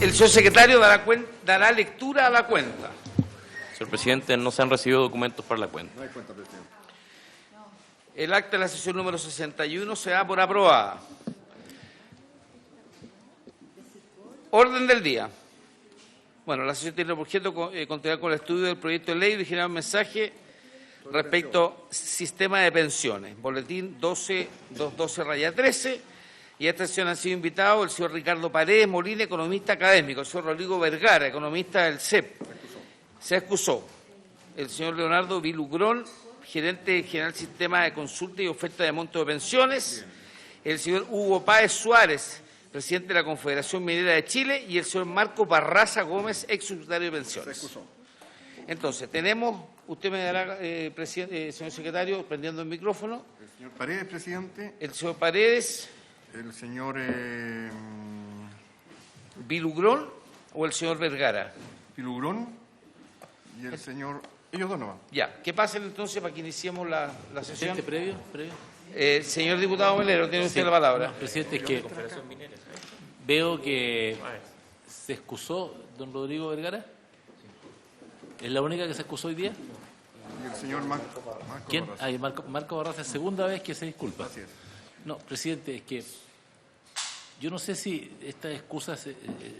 El señor secretario dará lectura a la cuenta. Señor presidente, no se han recibido documentos para la cuenta. No hay cuenta, presidente. El acta de la sesión número 61 se da por aprobada. Orden del día. Bueno, la sesión tiene por objeto continuar con el estudio del proyecto de ley y originar un mensaje respecto al sistema de pensiones. Boletín 12-212-13. Y a esta sesión han sido invitados el señor Ricardo Paredes Molina, economista académico, el señor Rodrigo Vergara, economista del CEP. Se excusó. El señor Leonardo Vilugrón, gerente general del Sistema de Consulta y Oferta de Monto de Pensiones. El señor Hugo Páez Suárez, presidente de la Confederación Minera de Chile, y el señor Marco Barraza Gómez, ex subsecretario de Pensiones. Se excusó. Entonces, tenemos, usted me dará, señor secretario, prendiendo el micrófono. El señor Paredes, presidente. El señor Paredes. El señor Vilugrón o el señor Vergara. Pilugrón y el señor... Ellos dos nomás. Ya, que pasen entonces para que iniciemos la sesión. Previo. Señor diputado Melero, tiene usted la palabra. Presidente, es que veo que se excusó don Rodrigo Vergara. ¿Es la única que se excusó hoy día? Y el señor Marco ¿Quién? Barraza. Marco Barraza, segunda vez que se disculpa. Así es. No, presidente, es que yo no sé si estas excusas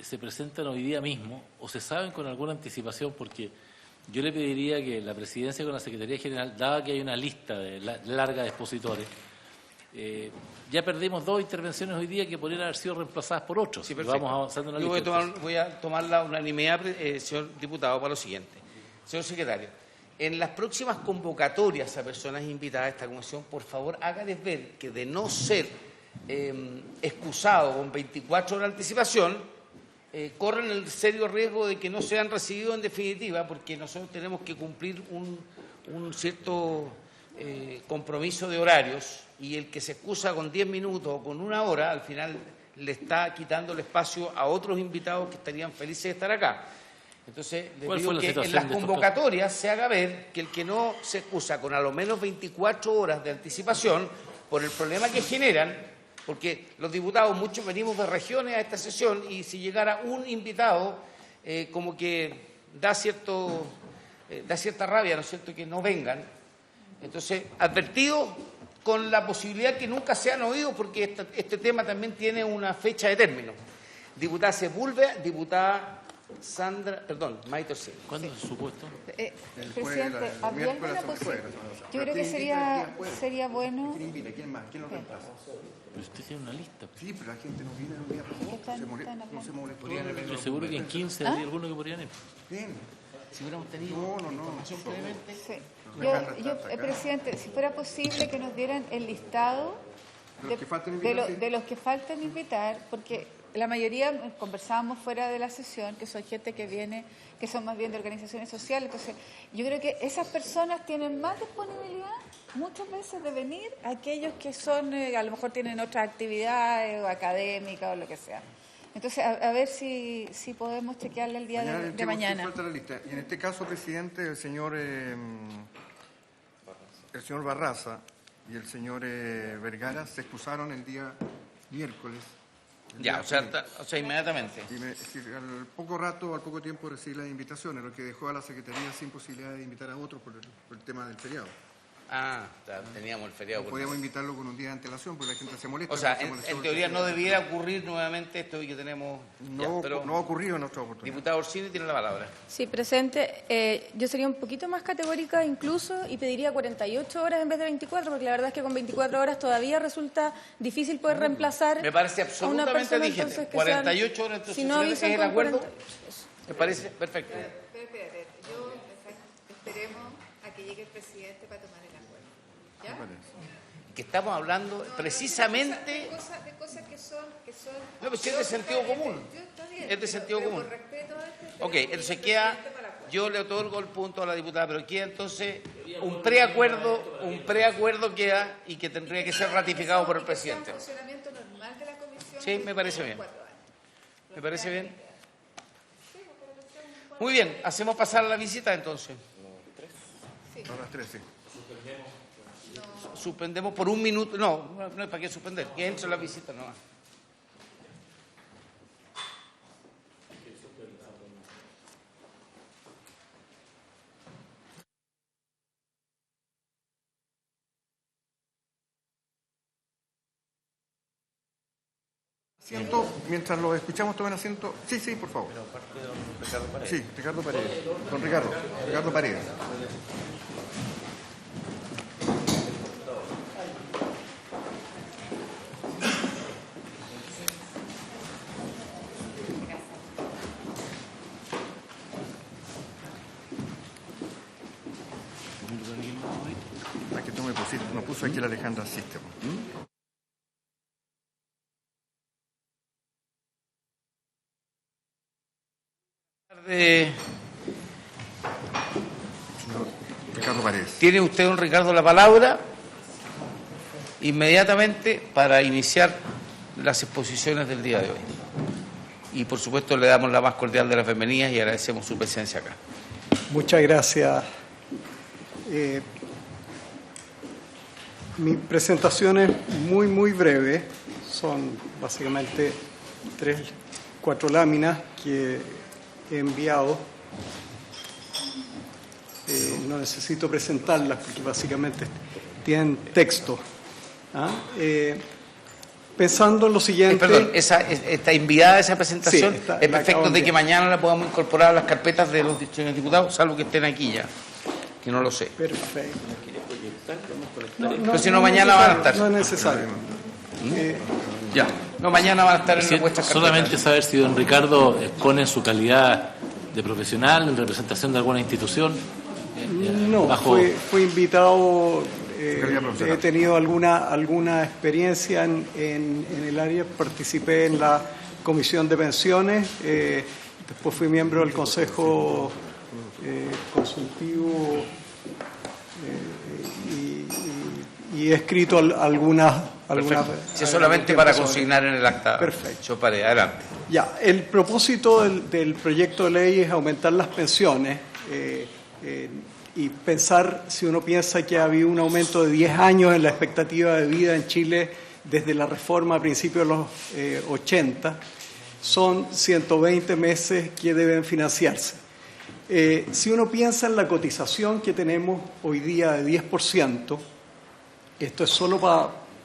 se presentan hoy día mismo o se saben con alguna anticipación, porque yo le pediría que la presidencia con la Secretaría General, dada que hay una lista larga de expositores, ya perdimos 2 intervenciones hoy día que podrían haber sido reemplazadas por otros. Sí, Y perfecto. vamos avanzando en la Yo lista. voy a tomar la unanimidad, señor diputado, para lo siguiente. Señor secretario, en las próximas convocatorias a personas invitadas a esta comisión, por favor, hágales ver que de no ser excusado con 24 horas de anticipación, corren el serio riesgo de que no sean recibidos en definitiva, porque nosotros tenemos que cumplir un cierto compromiso de horarios, y el que se excusa con 10 minutos o con 1 hora, al final le está quitando el espacio a otros invitados que estarían felices de estar acá. Entonces, les ¿Cuál digo fue la que en situación las de estos convocatorias se haga ver que el que no se excusa con a lo menos 24 horas de anticipación, por el problema que generan, porque los diputados, muchos venimos de regiones a esta sesión, y si llegara un invitado, como que da cierta rabia, ¿no es cierto?, que no vengan. Entonces, advertido con la posibilidad que nunca sean oídos, porque este tema también tiene una fecha de término. Diputada Sepúlveda, diputada Maite Orsini. ¿Cuándo es su puesto? Presidente, ¿habría alguna posibilidad? Yo creo que sería bueno... ¿Quién invita? ¿Quién más? ¿Quién lo reemplaza? Pero usted tiene una lista. Sí, pero la gente no viene los días pasados. No se molestó. Estoy seguro que en 15 habría alguno que podrían ir. Bien. Si hubiéramos tenido información previamente. Sí. Yo, presidente, si fuera posible que nos dieran el listado de los que faltan invitar, porque la mayoría conversábamos fuera de la sesión, que son gente que viene, que son más bien de organizaciones sociales. Entonces, yo creo que esas personas tienen más disponibilidad muchas veces de venir, aquellos que son, a lo mejor tienen otras actividades o académicas o lo que sea. Entonces, a ver si podemos chequearle el día de mañana. Falta la lista. Y en este caso, presidente, el señor Barraza y el señor Vergara se excusaron el día miércoles. Ya, o sea, inmediatamente. Y al poco tiempo recibí las invitaciones, lo que dejó a la Secretaría sin posibilidad de invitar a otros por el tema del feriado. Ah, teníamos el feriado. No podíamos invitarlo con un día de antelación porque la gente se molesta. O sea, en teoría no debiera ocurrir nuevamente esto y que tenemos... No ha ocurrido en nuestra oportunidad. Diputado Orsini tiene la palabra. Sí, presidente. Yo sería un poquito más categórica incluso y pediría 48 horas en vez de 24, porque la verdad es que con 24 horas todavía resulta difícil poder reemplazar. Me parece a una absolutamente persona, vigente. entonces, que 48 horas, entonces, si no ¿es avisan el con acuerdo? 40. Me parece perfecto. Espérate, esperemos a que llegue el presidente para tomar el acuerdo. ¿Ya? Que estamos hablando precisamente... De cosas que son... No, pues es de sentido común. Es de sentido común. Ok, entonces queda... Yo le otorgo el punto a la diputada, pero queda entonces un preacuerdo queda y que tendría que ser ratificado por el presidente. Funcionamiento normal de la comisión. Sí, me parece bien. ¿Me parece bien? Muy bien, hacemos pasar la visita entonces. A las 3, sí. Suspendemos por 1 minuto. No es para qué suspender. Que entre la visita nomás. Asiento, mientras los escuchamos, tomen asiento. Sí, sí, por favor. Sí, Ricardo Paredes. Don Ricardo Paredes. Aquí tú me puso aquí la Alejandra System. Ricardo Paredes. Tiene usted, don Ricardo, la palabra inmediatamente para iniciar las exposiciones del día de hoy. Y por supuesto le damos la más cordial de las bienvenidas y agradecemos su presencia acá. Muchas gracias. Mi presentación es muy breve. Son básicamente 4 láminas que he enviado. No necesito presentarlas porque básicamente tienen texto. Pensando en lo siguiente... Perdón, ¿está enviada esa presentación? Sí, es perfecto de que mañana la podamos incorporar a las carpetas de los señores diputados, salvo que estén aquí ya, que no lo sé. Perfecto. Pero si no, mañana van a estar. No es necesario. Ya. No, mañana van a estar en vuestras carpetas. Solamente saber si don Ricardo expone en su calidad de profesional, en representación de alguna institución. No, fue invitado, he tenido alguna experiencia en el área, participé en la Comisión de Pensiones, después fui miembro del Consejo Consultivo y he escrito algunas... Si es solamente para consignar en el acta. Perfecto. Yo paré, adelante. Ya, el propósito del proyecto de ley es aumentar las pensiones y pensar, si uno piensa que ha habido un aumento de 10 años en la expectativa de vida en Chile desde la reforma a principios de los 80, son 120 meses que deben financiarse. Si uno piensa en la cotización que tenemos hoy día de 10%, esto es solo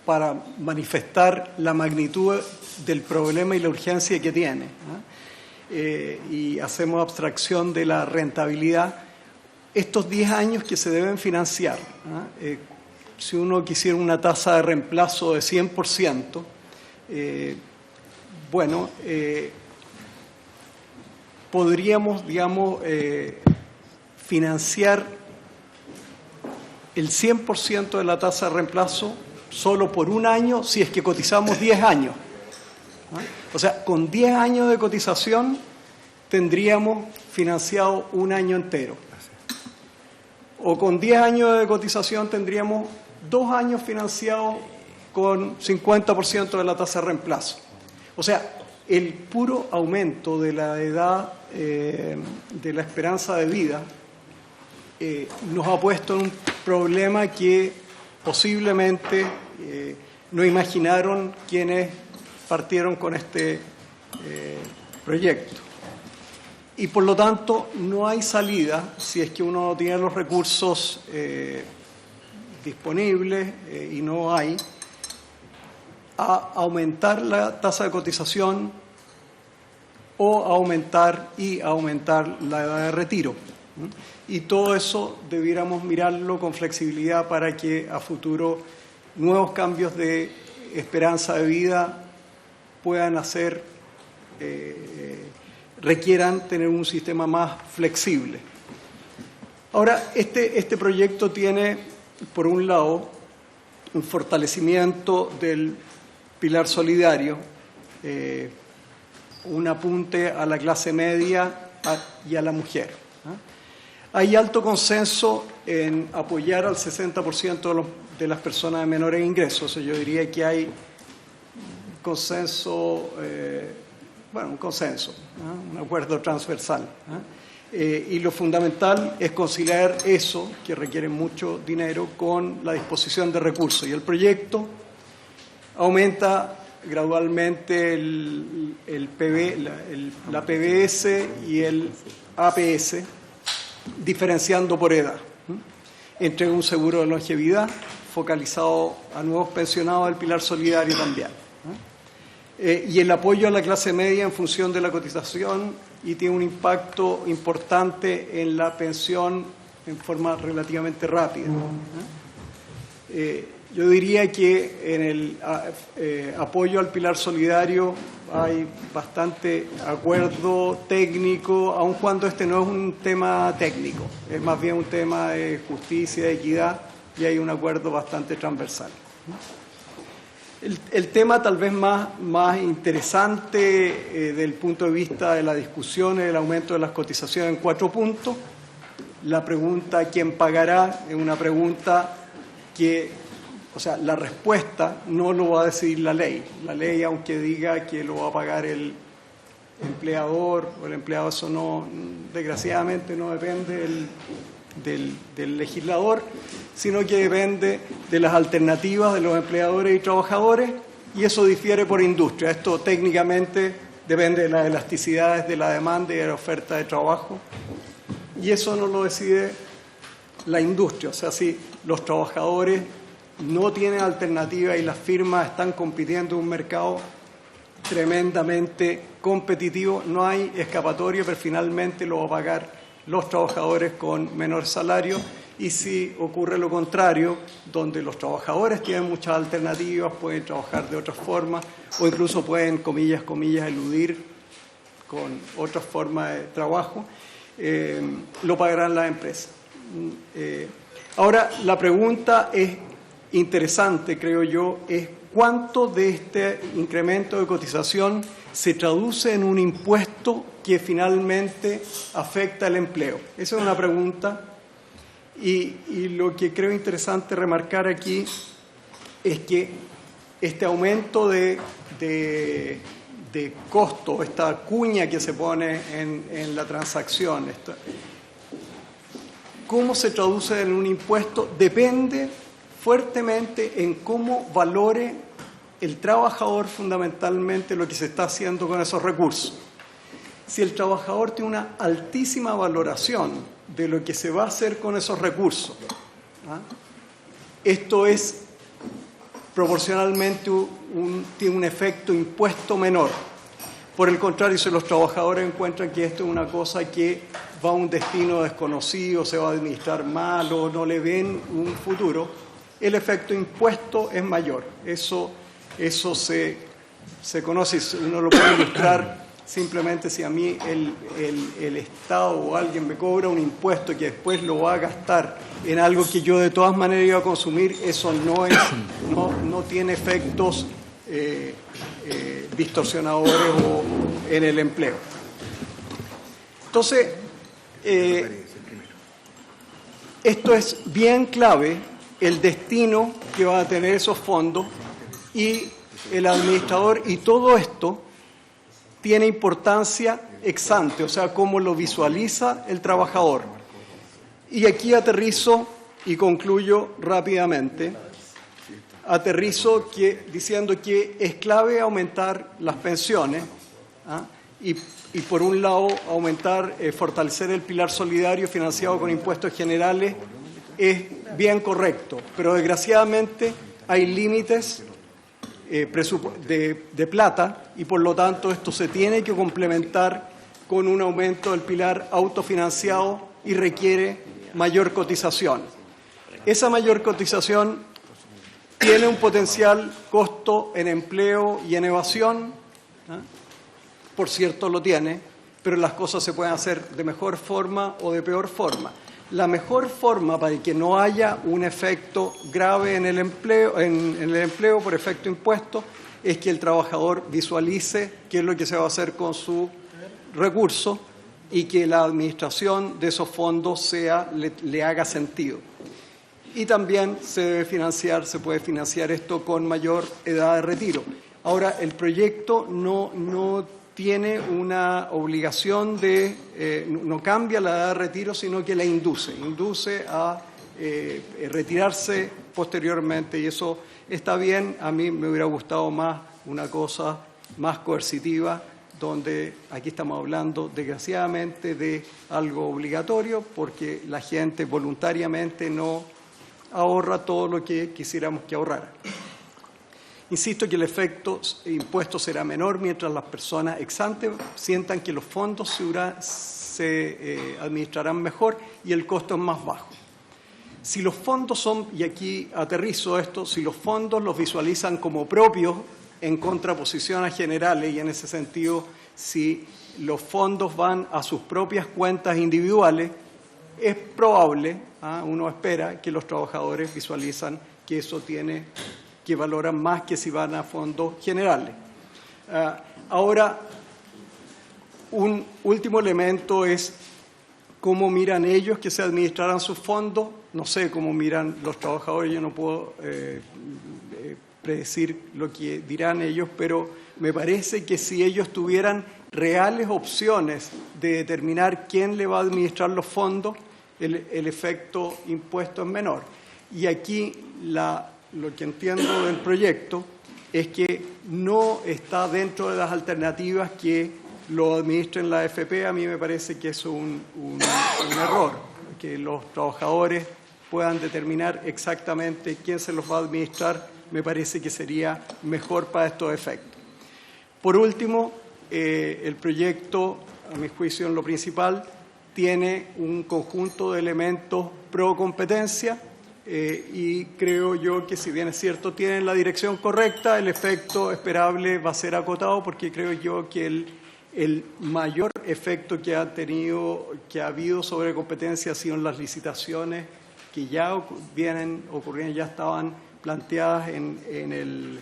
para manifestar la magnitud del problema y la urgencia que tiene, y hacemos abstracción de la rentabilidad. Estos 10 años que se deben financiar, si uno quisiera una tasa de reemplazo de 100%, podríamos, financiar el 100% de la tasa de reemplazo solo por un año si es que cotizamos 10 años. O sea, con 10 años de cotización tendríamos financiado un año entero. O con 10 años de cotización tendríamos 2 años financiados con 50% de la tasa de reemplazo. O sea, el puro aumento de la edad, de la esperanza de vida, nos ha puesto en un problema que posiblemente no imaginaron quienes partieron con este proyecto. Y por lo tanto no hay salida, si es que uno no tiene los recursos disponibles, y no hay, a aumentar la tasa de cotización o aumentar la edad de retiro. Y todo eso debiéramos mirarlo con flexibilidad para que a futuro nuevos cambios de esperanza de vida puedan hacer, requieran tener un sistema más flexible. Ahora, este proyecto tiene, por un lado, un fortalecimiento del pilar solidario, un apunte a la clase media y a la mujer. Hay alto consenso en apoyar al 60% de las personas de menores ingresos. Yo diría que hay consenso, un consenso, un acuerdo transversal. Y lo fundamental es conciliar eso, que requiere mucho dinero, con la disposición de recursos. Y el proyecto aumenta gradualmente la PBS y el APS, diferenciando por edad. Entrega un seguro de longevidad focalizado a nuevos pensionados del pilar solidario también. y el apoyo a la clase media en función de la cotización, y tiene un impacto importante en la pensión en forma relativamente rápida. Yo diría que en el apoyo al pilar solidario hay bastante acuerdo técnico, aun cuando este no es un tema técnico, es más bien un tema de justicia, de equidad, y hay un acuerdo bastante transversal. El tema tal vez más interesante desde el punto de vista de la discusión es el aumento de las cotizaciones en 4 puntos. La pregunta ¿quién pagará? Es una pregunta que, o sea, la respuesta no lo va a decidir la ley. La ley, aunque diga que lo va a pagar el empleador o el empleado, eso no, desgraciadamente no depende del legislador, sino que depende de las alternativas de los empleadores y trabajadores, y eso difiere por industria. Esto técnicamente depende de las elasticidades de la demanda y de la oferta de trabajo, y eso no lo decide la industria. O sea, si los trabajadores no tienen alternativa y las firmas están compitiendo en un mercado tremendamente competitivo, no hay escapatoria, pero finalmente lo va a pagar los trabajadores con menor salario. Y si ocurre lo contrario, donde los trabajadores tienen muchas alternativas, pueden trabajar de otras formas, o incluso pueden, comillas, eludir con otras formas de trabajo, lo pagarán las empresas. Ahora, la pregunta es interesante, creo yo, es cuánto de este incremento de cotización se traduce en un impuesto que finalmente afecta el empleo. Esa es una pregunta, y lo que creo interesante remarcar aquí es que este aumento de costo, esta cuña que se pone en la transacción, cómo se traduce en un impuesto, depende fuertemente en cómo valore el trabajador fundamentalmente lo que se está haciendo con esos recursos. Si el trabajador tiene una altísima valoración de lo que se va a hacer con esos recursos, esto es proporcionalmente tiene un efecto impuesto menor. Por el contrario, si los trabajadores encuentran que esto es una cosa que va a un destino desconocido, se va a administrar mal o no le ven un futuro, el efecto impuesto es mayor. Eso se conoce, uno lo puede ilustrar simplemente si a mí el Estado o alguien me cobra un impuesto que después lo va a gastar en algo que yo de todas maneras iba a consumir, eso no tiene efectos distorsionadores en el empleo. Entonces, esto es bien clave, el destino que van a tener esos fondos, y el administrador, y todo esto tiene importancia ex ante, o sea, cómo lo visualiza el trabajador. Y aquí aterrizo y concluyo rápidamente. Aterrizo diciendo que es clave aumentar las pensiones, y por un lado fortalecer el pilar solidario financiado con impuestos generales es bien correcto, pero desgraciadamente hay límites de plata, y por lo tanto esto se tiene que complementar con un aumento del pilar autofinanciado y requiere mayor cotización. Esa mayor cotización tiene un potencial costo en empleo y en evasión, por cierto lo tiene, pero las cosas se pueden hacer de mejor forma o de peor forma. La mejor forma para que no haya un efecto grave en el empleo por efecto impuesto es que el trabajador visualice qué es lo que se va a hacer con su recurso y que la administración de esos fondos le haga sentido. Y también se puede financiar esto con mayor edad de retiro. Ahora, el proyecto no tiene una obligación no cambia la edad de retiro, sino que la induce a retirarse posteriormente, y eso está bien. A mí me hubiera gustado más una cosa más coercitiva, donde aquí estamos hablando desgraciadamente de algo obligatorio, porque la gente voluntariamente no ahorra todo lo que quisiéramos que ahorrara. Insisto que el efecto impuesto será menor mientras las personas ex ante sientan que los fondos se administrarán mejor y el costo es más bajo. Si los fondos son, y aquí aterrizo esto, si los fondos los visualizan como propios en contraposición a generales, y en ese sentido, si los fondos van a sus propias cuentas individuales, es probable, uno espera, que los trabajadores visualizan que eso que valoran más que si van a fondos generales. Ahora, un último elemento es cómo miran ellos que se administrarán sus fondos. No sé cómo miran los trabajadores, yo no puedo predecir lo que dirán ellos, pero me parece que si ellos tuvieran reales opciones de determinar quién le va a administrar los fondos, el efecto impuesto es menor. Y aquí lo que entiendo del proyecto es que no está dentro de las alternativas que lo administren la AFP. A mí me parece que es un error, que los trabajadores puedan determinar exactamente quién se los va a administrar. Me parece que sería mejor para estos efectos. Por último, el proyecto, a mi juicio en lo principal, tiene un conjunto de elementos pro competencia y creo yo que, si bien es cierto, tienen la dirección correcta, el efecto esperable va a ser acotado, porque creo yo que el mayor efecto que ha habido sobre competencia ha sido en las licitaciones que ya vienen ocurriendo, ya estaban planteadas en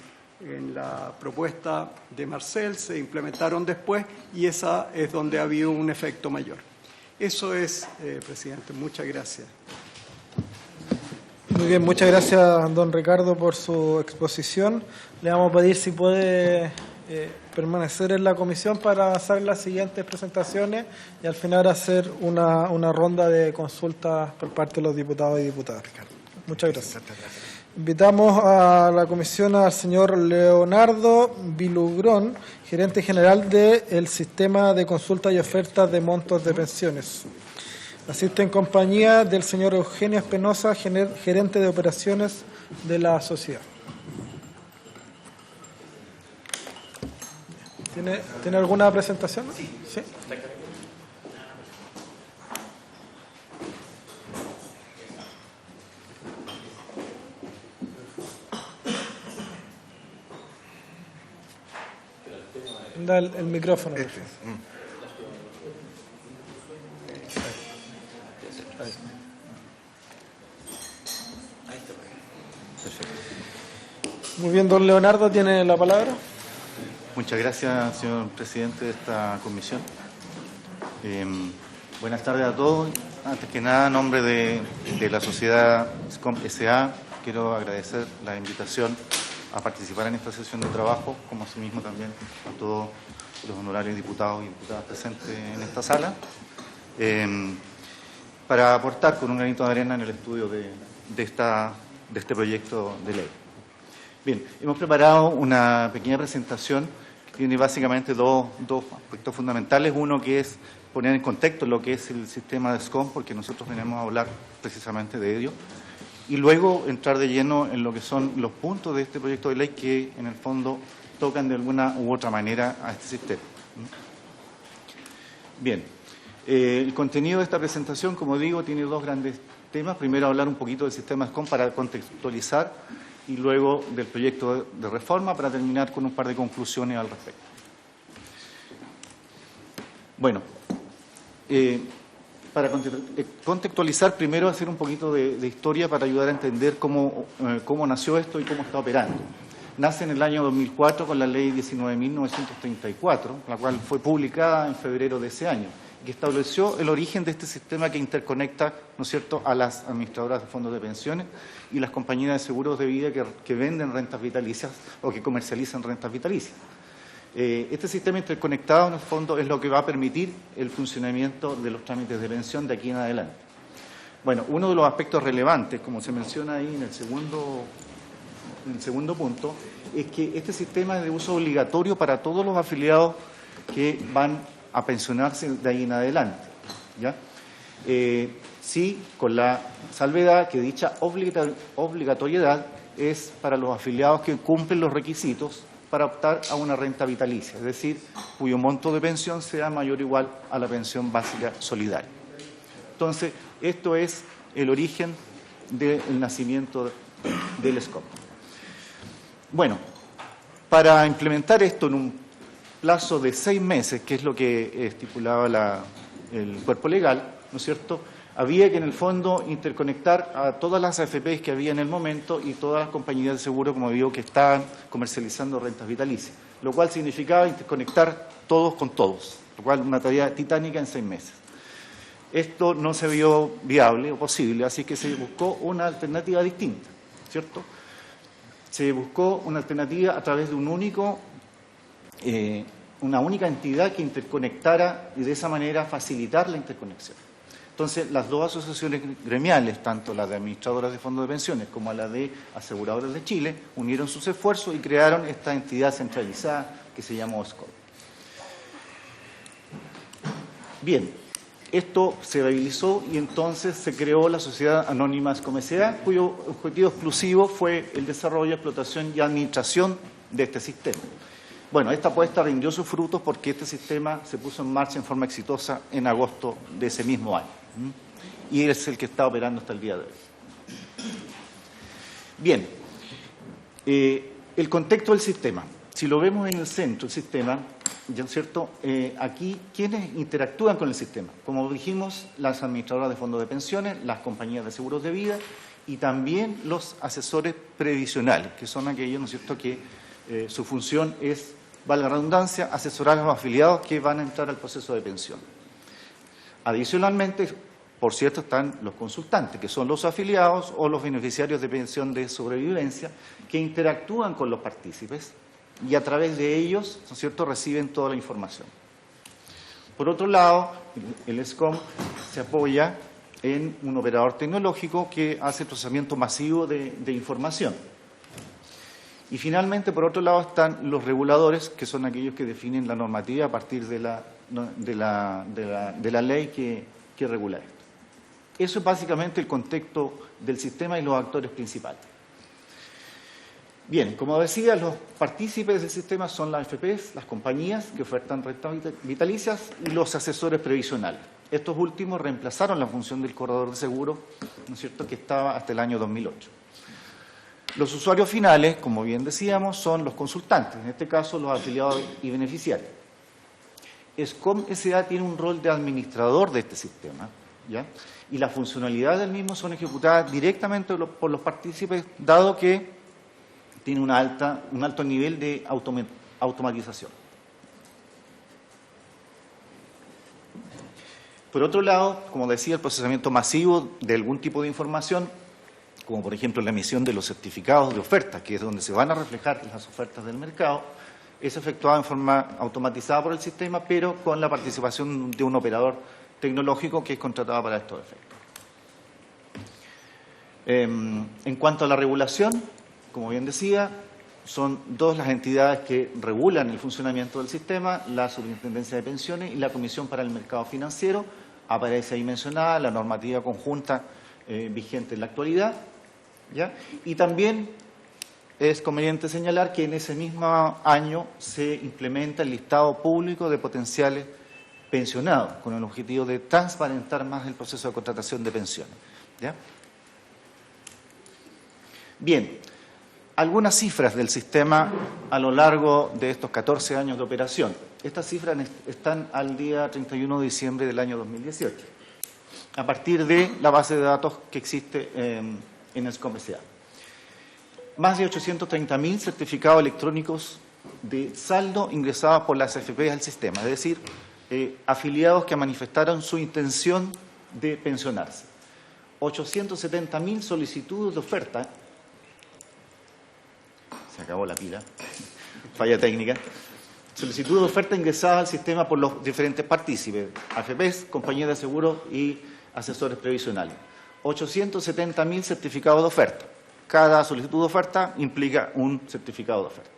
la propuesta de Marcel, se implementaron después y esa es donde ha habido un efecto mayor. Eso es, presidente. Muchas gracias. Muy bien, muchas gracias, don Ricardo, por su exposición. Le vamos a pedir si puede permanecer en la comisión para avanzar en las siguientes presentaciones y al final hacer una ronda de consultas por parte de los diputados y diputadas. Ricardo. Muchas gracias. Invitamos a la comisión al señor Leonardo Vilugrón, gerente general del Sistema de Consulta y Ofertas de Montos de Pensiones. Asiste en compañía del señor Eugenio Espinosa, gerente de operaciones de la sociedad. ¿Tiene alguna presentación? Sí. ¿Sí? Da el micrófono. Muy bien, don Leonardo, tiene la palabra. Muchas gracias, señor presidente de esta comisión. Buenas tardes a todos. Antes que nada, en nombre de la sociedad SCOM S.A., quiero agradecer la invitación a participar en esta sesión de trabajo, como asimismo también a todos los honorarios diputados y diputadas presentes en esta sala, para aportar con un granito de arena en el estudio de este proyecto de ley. Bien, hemos preparado una pequeña presentación que tiene básicamente dos aspectos fundamentales. Uno, que es poner en contexto lo que es el sistema de SCOM, porque nosotros venimos a hablar precisamente de ello. Y luego entrar de lleno en lo que son los puntos de este proyecto de ley que, en el fondo, tocan de alguna u otra manera a este sistema. Bien, el contenido de esta presentación, como digo, tiene dos grandes temas. Primero, hablar un poquito del sistema SCOM para contextualizar, y luego del proyecto de reforma para terminar con un par de conclusiones al respecto. Bueno, para contextualizar, primero hacer un poquito de historia para ayudar a entender cómo nació esto y cómo está operando. Nace en el año 2004 con la ley 19.934, la cual fue publicada en febrero de ese año, que estableció el origen de este sistema que interconecta, ¿no es cierto?, a las administradoras de fondos de pensiones y las compañías de seguros de vida que venden rentas vitalicias o que comercializan rentas vitalicias. Este sistema interconectado, en el fondo, es lo que va a permitir el funcionamiento de los trámites de pensión de aquí en adelante. Bueno, uno de los aspectos relevantes, como se menciona ahí en el segundo punto, es que este sistema es de uso obligatorio para todos los afiliados que van a pensionarse de ahí en adelante, ¿ya? Sí, con la salvedad que dicha obligatoriedad es para los afiliados que cumplen los requisitos para optar a una renta vitalicia, es decir, cuyo monto de pensión sea mayor o igual a la pensión básica solidaria. Entonces, esto es el origen del nacimiento del SCOM. Bueno, para implementar esto en un plazo de 6 meses, que es lo que estipulaba el cuerpo legal, ¿no es cierto?, había que en el fondo interconectar a todas las AFPs que había en el momento y todas las compañías de seguro, como digo, que estaban comercializando rentas vitalicias, lo cual significaba interconectar todos con todos, lo cual una tarea titánica en 6 meses. Esto no se vio viable o posible, así que se buscó una alternativa distinta, ¿cierto? Se buscó una alternativa a través de una única entidad que interconectara y de esa manera facilitar la interconexión. Entonces, las dos asociaciones gremiales, tanto la de administradoras de fondos de pensiones como la de aseguradoras de Chile, unieron sus esfuerzos y crearon esta entidad centralizada que se llamó SCOM. Bien, esto se viabilizó y entonces se creó la Sociedad Anónima SCOM S.A., cuyo objetivo exclusivo fue el desarrollo, explotación y administración de este sistema. Bueno, esta apuesta rindió sus frutos porque este sistema se puso en marcha en forma exitosa en agosto de ese mismo año. Y es el que está operando hasta el día de hoy. Bien, el contexto del sistema. Si lo vemos en el centro del sistema, ¿ya es cierto? Aquí, ¿quiénes interactúan con el sistema? Como dijimos, las administradoras de fondos de pensiones, las compañías de seguros de vida y también los asesores previsionales, que son aquellos, ¿no es cierto?, que su función es, valga la redundancia, asesorar a los afiliados que van a entrar al proceso de pensión. Adicionalmente, por cierto, están los consultantes, que son los afiliados o los beneficiarios de pensión de sobrevivencia, que interactúan con los partícipes y a través de ellos, ¿no es cierto?, reciben toda la información. Por otro lado, el SCOM se apoya en un operador tecnológico que hace procesamiento masivo de información. Y finalmente, por otro lado, están los reguladores, que son aquellos que definen la normativa a partir de la ley que regula esto. Eso es básicamente el contexto del sistema y los actores principales. Bien, como decía, los partícipes del sistema son las AFPs, las compañías que ofertan rentas vitalicias y los asesores previsionales. Estos últimos reemplazaron la función del corredor de seguro, ¿no es cierto?, que estaba hasta el año 2008. Los usuarios finales, como bien decíamos, son los consultantes, en este caso los afiliados y beneficiarios. SCOM S.A. tiene un rol de administrador de este sistema, ¿ya?, y las funcionalidades del mismo son ejecutadas directamente por los partícipes, dado que tiene un alto nivel de automatización. Por otro lado, como decía, el procesamiento masivo de algún tipo de información, como por ejemplo la emisión de los certificados de oferta, que es donde se van a reflejar las ofertas del mercado, es efectuado en forma automatizada por el sistema, pero con la participación de un operador tecnológico que es contratado para estos efectos. En cuanto a la regulación, como bien decía, son dos las entidades que regulan el funcionamiento del sistema, la Superintendencia de Pensiones y la Comisión para el Mercado Financiero. Aparece ahí mencionada la normativa conjunta vigente en la actualidad, ¿ya? Y también es conveniente señalar que en ese mismo año se implementa el listado público de potenciales pensionados, con el objetivo de transparentar más el proceso de contratación de pensiones, ¿ya? Bien, algunas cifras del sistema a lo largo de estos 14 años de operación. Estas cifras están al día 31 de diciembre del año 2018, a partir de la base de datos que existe en SCOM S.A. Más de 830.000 certificados electrónicos de saldo ingresados por las AFPs al sistema, es decir, afiliados que manifestaron su intención de pensionarse. 870.000 solicitudes de oferta. Se acabó la pila, falla técnica. Solicitudes de oferta ingresadas al sistema por los diferentes partícipes, AFPs, compañías de seguro y asesores previsionales. 870.000 certificados de oferta. Cada solicitud de oferta implica un certificado de oferta.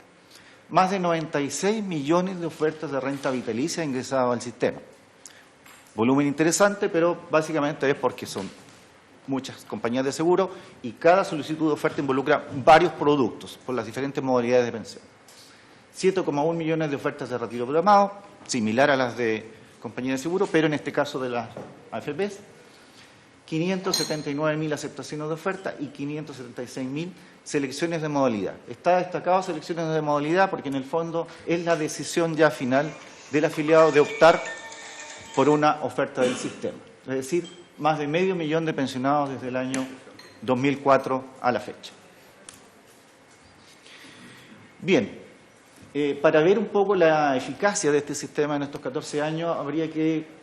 Más de 96 millones de ofertas de renta vitalicia ingresadas al sistema. Volumen interesante, pero básicamente es porque son muchas compañías de seguro y cada solicitud de oferta involucra varios productos por las diferentes modalidades de pensión. 7,1 millones de ofertas de retiro programado, similar a las de compañías de seguro, pero en este caso de las AFPs. 579.000 aceptaciones de oferta y 576.000 selecciones de modalidad. Está destacado selecciones de modalidad porque en el fondo es la decisión ya final del afiliado de optar por una oferta del sistema. Es decir, más de 500.000 de pensionados desde el año 2004 a la fecha. Bien, para ver un poco la eficacia de este sistema en estos 14 años habría que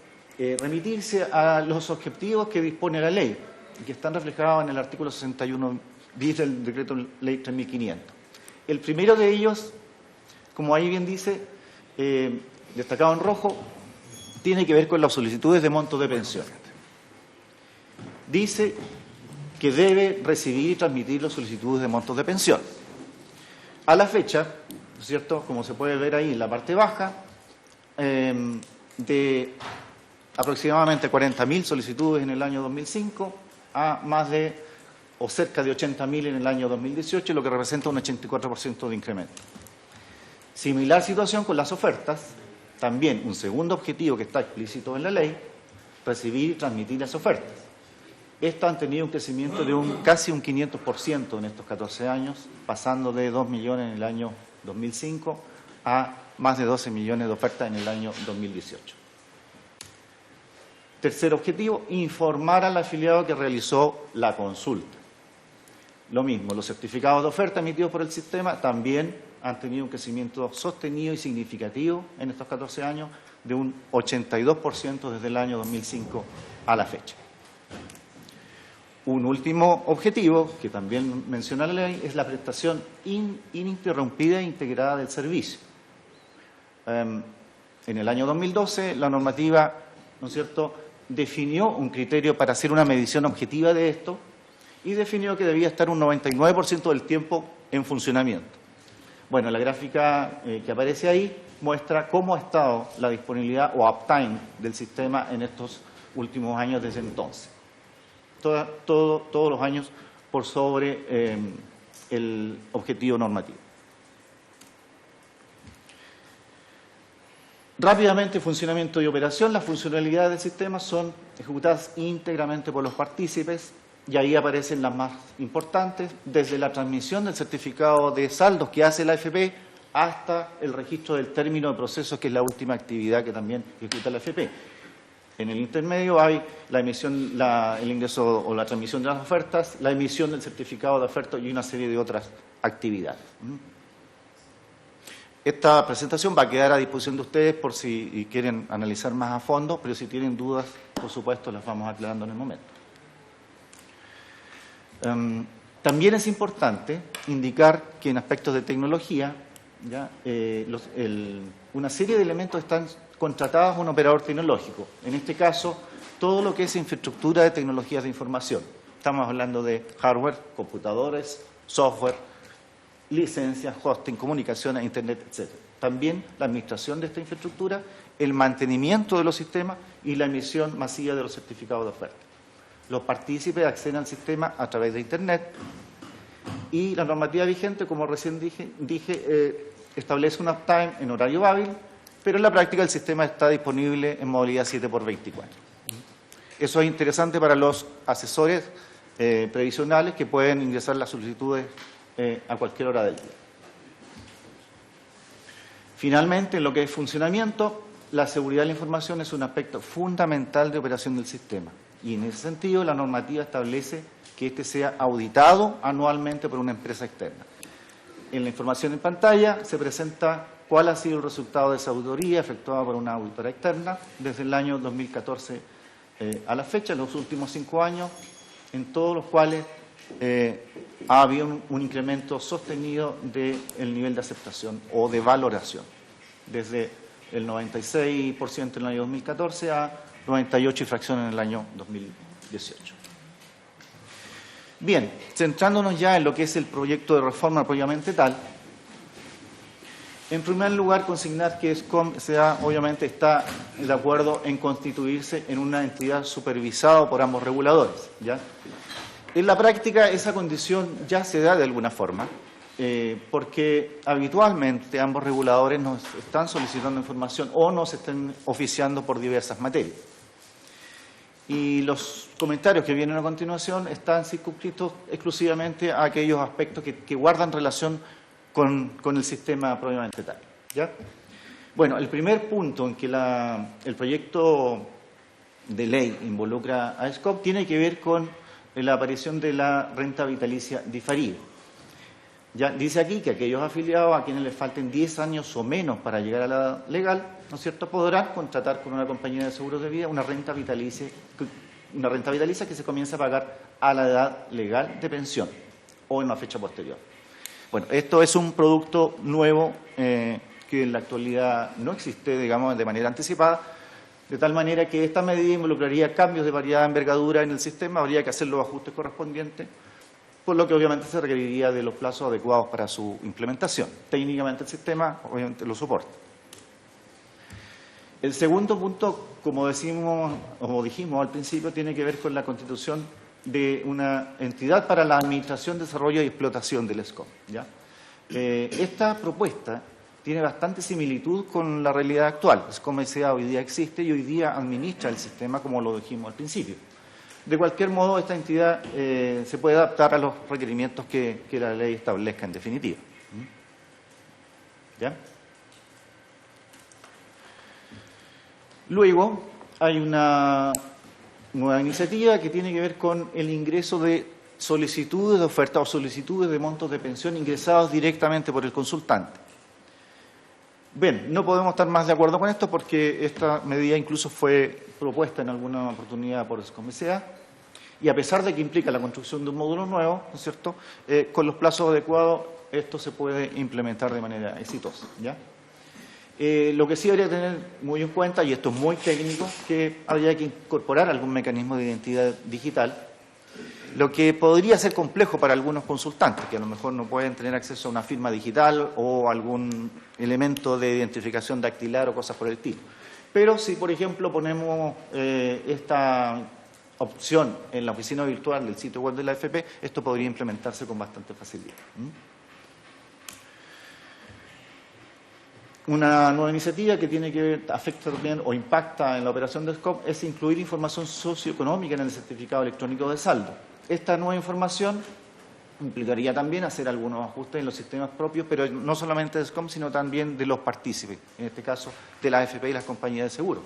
remitirse a los objetivos que dispone la ley y que están reflejados en el artículo 61 bis del decreto ley 3.500. El primero de ellos, como ahí bien dice, destacado en rojo, tiene que ver con las solicitudes de montos de pensión. Dice que debe recibir y transmitir las solicitudes de montos de pensión. A la fecha, ¿no es cierto?, como se puede ver ahí en la parte baja, de aproximadamente 40.000 solicitudes en el año 2005 a más de o cerca de 80.000 en el año 2018, lo que representa un 84% de incremento. Similar situación con las ofertas, también un segundo objetivo que está explícito en la ley, recibir y transmitir las ofertas. Estas han tenido un crecimiento de casi un 500% en estos 14 años, pasando de 2 millones en el año 2005 a más de 12 millones de ofertas en el año 2018. Tercer objetivo, informar al afiliado que realizó la consulta. Lo mismo, los certificados de oferta emitidos por el sistema también han tenido un crecimiento sostenido y significativo en estos 14 años de un 82% desde el año 2005 a la fecha. Un último objetivo, que también menciona la ley, es la prestación ininterrumpida e integrada del servicio. En el año 2012, la normativa, ¿no es cierto?, definió un criterio para hacer una medición objetiva de esto y definió que debía estar un 99% del tiempo en funcionamiento. Bueno, la gráfica que aparece ahí muestra cómo ha estado la disponibilidad o uptime del sistema en estos últimos años desde entonces. Todos los años por sobre el objetivo normativo. Rápidamente, funcionamiento y operación. Las funcionalidades del sistema son ejecutadas íntegramente por los partícipes y ahí aparecen las más importantes, desde la transmisión del certificado de saldos que hace la AFP hasta el registro del término de procesos, que es la última actividad que también ejecuta la AFP. En el intermedio hay la emisión, el ingreso o la transmisión de las ofertas, la emisión del certificado de oferta y una serie de otras actividades. Esta presentación va a quedar a disposición de ustedes por si quieren analizar más a fondo, pero si tienen dudas, por supuesto, las vamos aclarando en el momento. También es importante indicar que en aspectos de tecnología, ¿ya? Una serie de elementos están contratados a un operador tecnológico. En este caso, todo lo que es infraestructura de tecnologías de información. Estamos hablando de hardware, computadores, software, licencias, hosting, comunicaciones, internet, etc. También la administración de esta infraestructura, el mantenimiento de los sistemas y la emisión masiva de los certificados de oferta. Los partícipes acceden al sistema a través de internet y la normativa vigente, como recién dije, establece un uptime en horario hábil, pero en la práctica el sistema está disponible en modalidad 7x24. Eso es interesante para los asesores previsionales que pueden ingresar las solicitudes a cualquier hora del día. Finalmente, en lo que es funcionamiento, la seguridad de la información es un aspecto fundamental de operación del sistema y en ese sentido la normativa establece que este sea auditado anualmente por una empresa externa. En la información en pantalla se presenta cuál ha sido el resultado de esa auditoría efectuada por una auditora externa desde el año 2014 a la fecha, en los últimos 5 años, en todos los cuales ha habido un incremento sostenido del nivel de aceptación o de valoración, desde el 96% en el año 2014 a 98 y fracción en el año 2018. Bien, centrándonos ya en lo que es el proyecto de reforma propiamente tal, En primer lugar, consignar que SCOM obviamente está de acuerdo en constituirse en una entidad supervisada por ambos reguladores, ¿ya? En la práctica, esa condición ya se da de alguna forma, porque habitualmente ambos reguladores nos están solicitando información o nos están oficiando por diversas materias. Y los comentarios que vienen a continuación están circunscritos exclusivamente a aquellos aspectos que guardan relación con el sistema propiamente tal, ¿ya? Bueno, el primer punto en que el proyecto de ley involucra a SCOP tiene que ver con la aparición de la renta vitalicia diferida. Ya dice aquí que aquellos afiliados a quienes les falten 10 años o menos para llegar a la edad legal, ¿no es cierto?, podrán contratar con una compañía de seguros de vida una renta vitalicia que se comienza a pagar a la edad legal de pensión o en una fecha posterior. Bueno, esto es un producto nuevo que en la actualidad no existe, digamos, de manera anticipada, de tal manera que esta medida involucraría cambios de variada envergadura en el sistema, habría que hacer los ajustes correspondientes, por lo que obviamente se requeriría de los plazos adecuados para su implementación. Técnicamente el sistema obviamente lo soporta. El segundo punto, como dijimos al principio, tiene que ver con la constitución de una entidad para la administración, desarrollo y explotación del SCOM, ¿ya? Esta propuesta tiene bastante similitud con la realidad actual. SCOM S.A. hoy día existe y hoy día administra el sistema, como lo dijimos al principio. De cualquier modo, esta entidad se puede adaptar a los requerimientos que la ley establezca en definitiva. ¿Ya? Luego, hay una nueva iniciativa que tiene que ver con el ingreso de solicitudes de oferta o solicitudes de montos de pensión ingresados directamente por el consultante. Bien, no podemos estar más de acuerdo con esto porque esta medida incluso fue propuesta en alguna oportunidad por SCOM S.A. y a pesar de que implica la construcción de un módulo nuevo, ¿no es cierto?, con los plazos adecuados esto se puede implementar de manera exitosa, ¿ya? Lo que sí habría que tener muy en cuenta, y esto es muy técnico, que habría que incorporar algún mecanismo de identidad digital, lo que podría ser complejo para algunos consultantes, que a lo mejor no pueden tener acceso a una firma digital o algún elemento de identificación dactilar o cosas por el estilo. Pero si, por ejemplo, ponemos esta opción en la oficina virtual del sitio web de la AFP, esto podría implementarse con bastante facilidad. Una nueva iniciativa que tiene que ver, afecta también o impacta en la operación de SCOP es incluir información socioeconómica en el certificado electrónico de saldo. Esta nueva información implicaría también hacer algunos ajustes en los sistemas propios, pero no solamente de SCOP, sino también de los partícipes, en este caso de la AFP y las compañías de seguro.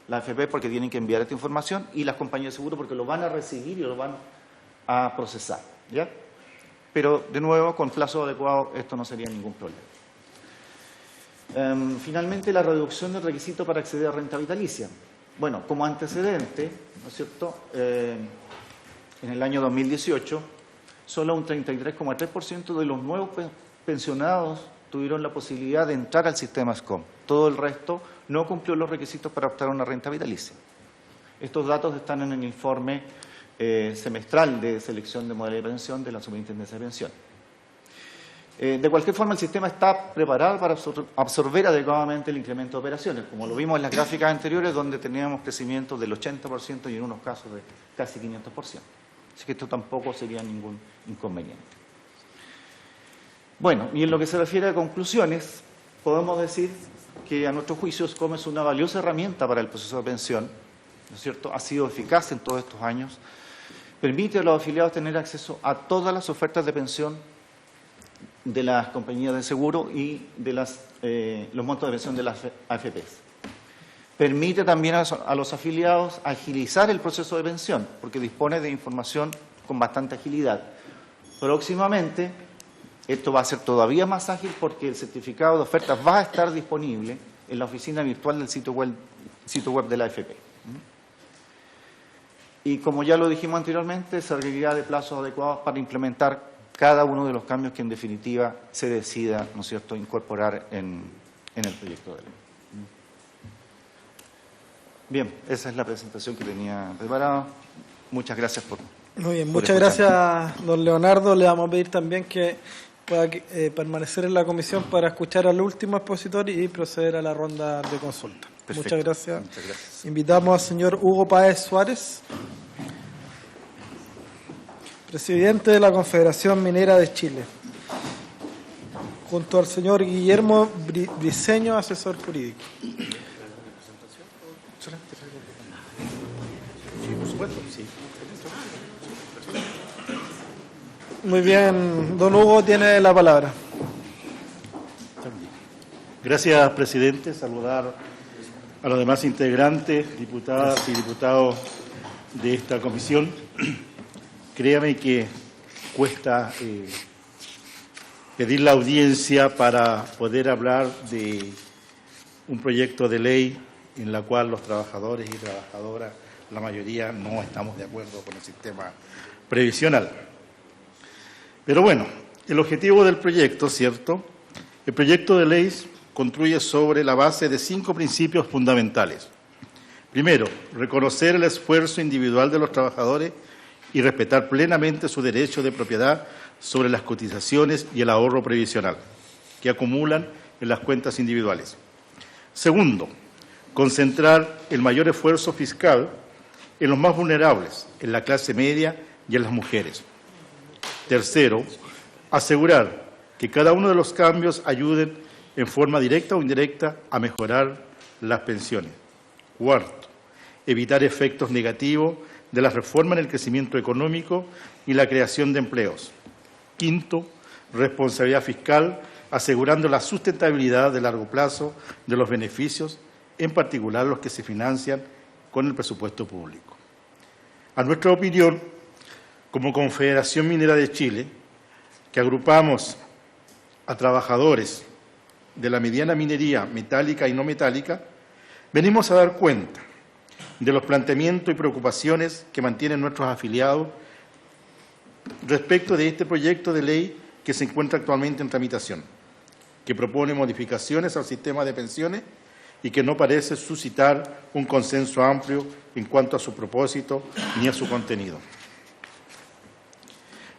La AFP porque tienen que enviar esta información y las compañías de seguro porque lo van a recibir y lo van a procesar, ¿ya? Pero, de nuevo, con plazo adecuado esto no sería ningún problema. Finalmente, la reducción del requisito para acceder a renta vitalicia. Bueno, como antecedente, ¿no es cierto?, en el año 2018, solo un 33,3% de los nuevos pensionados tuvieron la posibilidad de entrar al sistema SCOM. Todo el resto no cumplió los requisitos para optar a una renta vitalicia. Estos datos están en el informe semestral de selección de modalidad de pensión de la Superintendencia de Pensiones. De cualquier forma, el sistema está preparado para absorber adecuadamente el incremento de operaciones, como lo vimos en las gráficas anteriores, donde teníamos crecimiento del 80% y en unos casos de casi 500%. Así que esto tampoco sería ningún inconveniente. Bueno, y en lo que se refiere a conclusiones, podemos decir que a nuestro juicio SCOM es una valiosa herramienta para el proceso de pensión, ¿no es cierto? Ha sido eficaz en todos estos años, permite a los afiliados tener acceso a todas las ofertas de pensión de las compañías de seguro y de los montos de pensión de las AFPs. Permite también a los afiliados agilizar el proceso de pensión, porque dispone de información con bastante agilidad. Próximamente, esto va a ser todavía más ágil porque el certificado de ofertas va a estar disponible en la oficina virtual del sitio web de la AFP. Y como ya lo dijimos anteriormente, se requerirá de plazos adecuados para implementar cada uno de los cambios que en definitiva se decida, ¿no es cierto?, incorporar en el proyecto de ley. Bien, esa es la presentación que tenía preparada. Muchas gracias por... Muy bien, muchas gracias, don Leonardo. Le vamos a pedir también que pueda permanecer en la comisión para escuchar al último expositor y proceder a la ronda de consulta. Perfecto. Muchas gracias. Muchas gracias. Invitamos al señor Hugo Páez Suárez, presidente de la Confederación Minera de Chile, junto al señor Guillermo Briceño, asesor jurídico. Muy bien, don Hugo tiene la palabra. Gracias, presidente. Saludar a los demás integrantes, diputadas y diputados de esta comisión. Créame que cuesta pedir la audiencia para poder hablar de un proyecto de ley en la cual los trabajadores y trabajadoras, la mayoría, no estamos de acuerdo con el sistema previsional. Pero bueno, el objetivo del proyecto, ¿cierto? El proyecto de ley construye sobre la base de 5 principios fundamentales. Primero, reconocer el esfuerzo individual de los trabajadores y respetar plenamente su derecho de propiedad sobre las cotizaciones y el ahorro previsional que acumulan en las cuentas individuales. Segundo, concentrar el mayor esfuerzo fiscal en los más vulnerables, en la clase media y en las mujeres. Tercero, asegurar que cada uno de los cambios ayuden en forma directa o indirecta a mejorar las pensiones. Cuarto, evitar efectos negativos de la reforma en el crecimiento económico y la creación de empleos. Quinto, responsabilidad fiscal, asegurando la sustentabilidad de largo plazo de los beneficios, en particular los que se financian con el presupuesto público. A nuestra opinión, como Confederación Minera de Chile, que agrupamos a trabajadores de la mediana minería metálica y no metálica, venimos a dar cuenta de los planteamientos y preocupaciones que mantienen nuestros afiliados respecto de este proyecto de ley que se encuentra actualmente en tramitación, que propone modificaciones al sistema de pensiones y que no parece suscitar un consenso amplio en cuanto a su propósito ni a su contenido.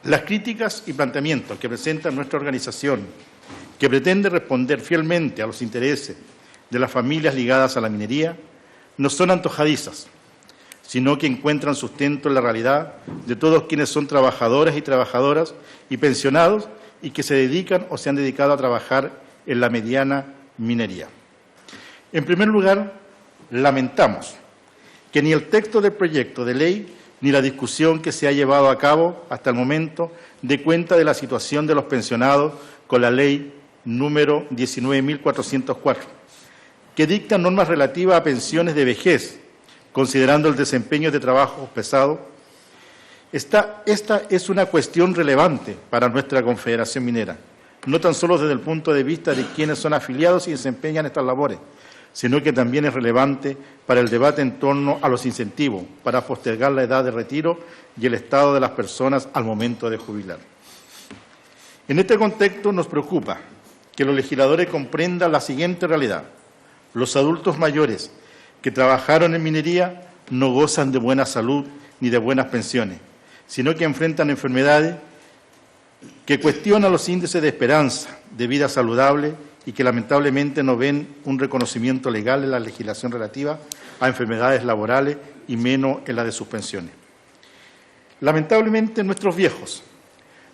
Las críticas y planteamientos que presenta nuestra organización, que pretende responder fielmente a los intereses de las familias ligadas a la minería, no son antojadizas, sino que encuentran sustento en la realidad de todos quienes son trabajadores y trabajadoras y pensionados y que se dedican o se han dedicado a trabajar en la mediana minería. En primer lugar, lamentamos que ni el texto del proyecto de ley ni la discusión que se ha llevado a cabo hasta el momento dé cuenta de la situación de los pensionados con la ley número 19.404, que dicta normas relativas a pensiones de vejez, considerando el desempeño de trabajos pesados. Esta es una cuestión relevante para nuestra Confederación Minera, no tan solo desde el punto de vista de quienes son afiliados y desempeñan estas labores, sino que también es relevante para el debate en torno a los incentivos para postergar la edad de retiro y el estado de las personas al momento de jubilar. En este contexto nos preocupa que los legisladores comprendan la siguiente realidad. Los adultos mayores que trabajaron en minería no gozan de buena salud ni de buenas pensiones, sino que enfrentan enfermedades que cuestionan los índices de esperanza de vida saludable y que lamentablemente no ven un reconocimiento legal en la legislación relativa a enfermedades laborales y menos en la de sus pensiones. Lamentablemente nuestros viejos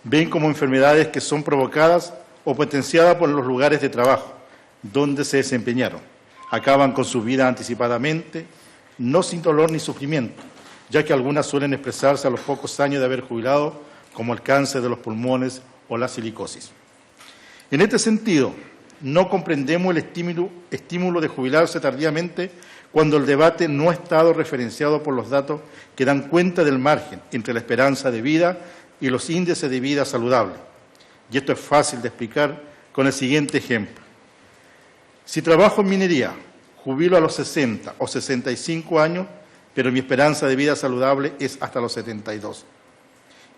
ven como enfermedades que son provocadas o potenciadas por los lugares de trabajo donde se desempeñaron. Acaban con su vida anticipadamente, no sin dolor ni sufrimiento, ya que algunas suelen expresarse a los pocos años de haber jubilado, como el cáncer de los pulmones o la silicosis. En este sentido, no comprendemos el estímulo de jubilarse tardíamente cuando el debate no ha estado referenciado por los datos que dan cuenta del margen entre la esperanza de vida y los índices de vida saludable. Y esto es fácil de explicar con el siguiente ejemplo. Si trabajo en minería, jubilo a los 60 o 65 años, pero mi esperanza de vida saludable es hasta los 72.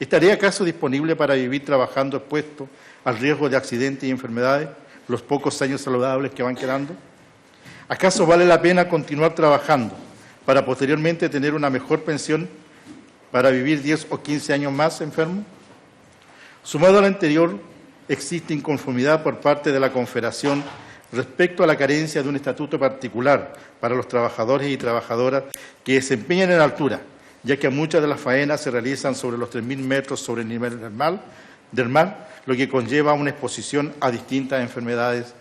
¿Estaría acaso disponible para vivir trabajando expuesto al riesgo de accidentes y enfermedades los pocos años saludables que van quedando? ¿Acaso vale la pena continuar trabajando para posteriormente tener una mejor pensión para vivir 10 o 15 años más enfermo? Sumado al anterior, existe inconformidad por parte de la Confederación respecto a la carencia de un estatuto particular para los trabajadores y trabajadoras que desempeñan en altura, ya que muchas de las faenas se realizan sobre los 3.000 metros sobre el nivel del mar, lo que conlleva una exposición a distintas enfermedades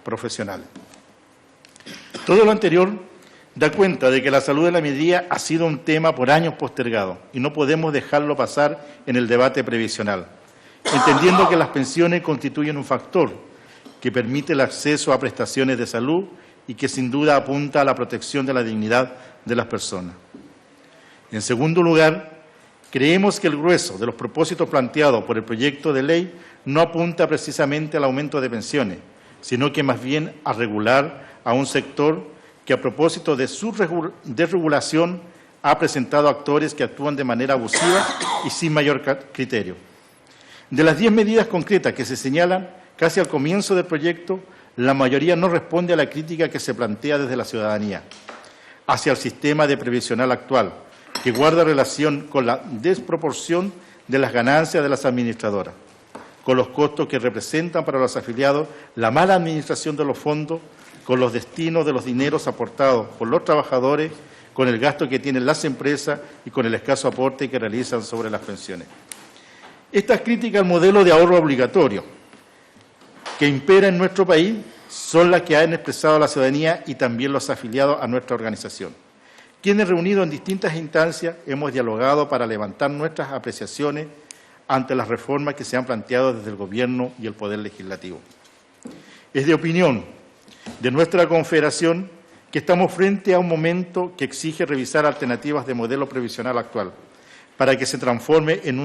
profesionales. Todo lo anterior da cuenta de que la salud de la minería ha sido un tema por años postergado y no podemos dejarlo pasar en el debate previsional, entendiendo que las pensiones constituyen un factor que permite el acceso a prestaciones de salud y que sin duda apunta a la protección de la dignidad de las personas. En segundo lugar, creemos que el grueso de los propósitos planteados por el proyecto de ley no apunta precisamente al aumento de pensiones, sino que más bien a regular a un sector que a propósito de su desregulación ha presentado actores que actúan de manera abusiva y sin mayor criterio. De las 10 medidas concretas que se señalan casi al comienzo del proyecto, la mayoría no responde a la crítica que se plantea desde la ciudadanía hacia el sistema de previsional actual, que guarda relación con la desproporción de las ganancias de las administradoras, con los costos que representan para los afiliados la mala administración de los fondos, con los destinos de los dineros aportados por los trabajadores, con el gasto que tienen las empresas y con el escaso aporte que realizan sobre las pensiones. Estas críticas al modelo de ahorro obligatorio que impera en nuestro país son las que han expresado la ciudadanía y también los afiliados a nuestra organización, quienes reunidos en distintas instancias hemos dialogado para levantar nuestras apreciaciones ante las reformas que se han planteado desde el Gobierno y el Poder Legislativo. Es de opinión de nuestra Confederación que estamos frente a un momento que exige revisar alternativas de modelo previsional actual para que se transforme en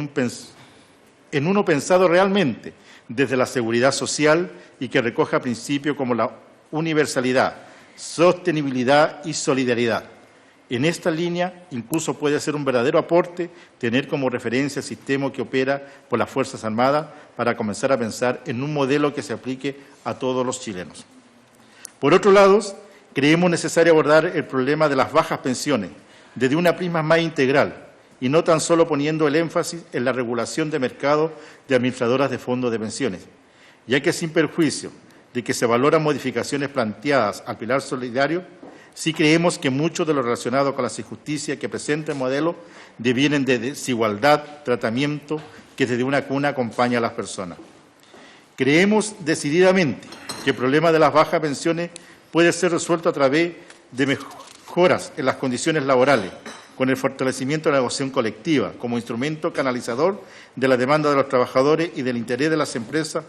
uno pensado realmente desde la seguridad social y que recoja principios como la universalidad, sostenibilidad y solidaridad. En esta línea, incluso puede ser un verdadero aporte tener como referencia el sistema que opera por las Fuerzas Armadas para comenzar a pensar en un modelo que se aplique a todos los chilenos. Por otro lado, creemos necesario abordar el problema de las bajas pensiones desde una prisma más integral y no tan solo poniendo el énfasis en la regulación de mercado de administradoras de fondos de pensiones, ya que sin perjuicio de que se valoran modificaciones planteadas al pilar solidario, sí creemos que mucho de lo relacionado con la injusticia que presenta el modelo devienen de desigualdad, tratamiento que desde una cuna acompaña a las personas. Creemos decididamente que el problema de las bajas pensiones puede ser resuelto a través de mejoras en las condiciones laborales, con el fortalecimiento de la negociación colectiva como instrumento canalizador de la demanda de los trabajadores y del interés de las empresas,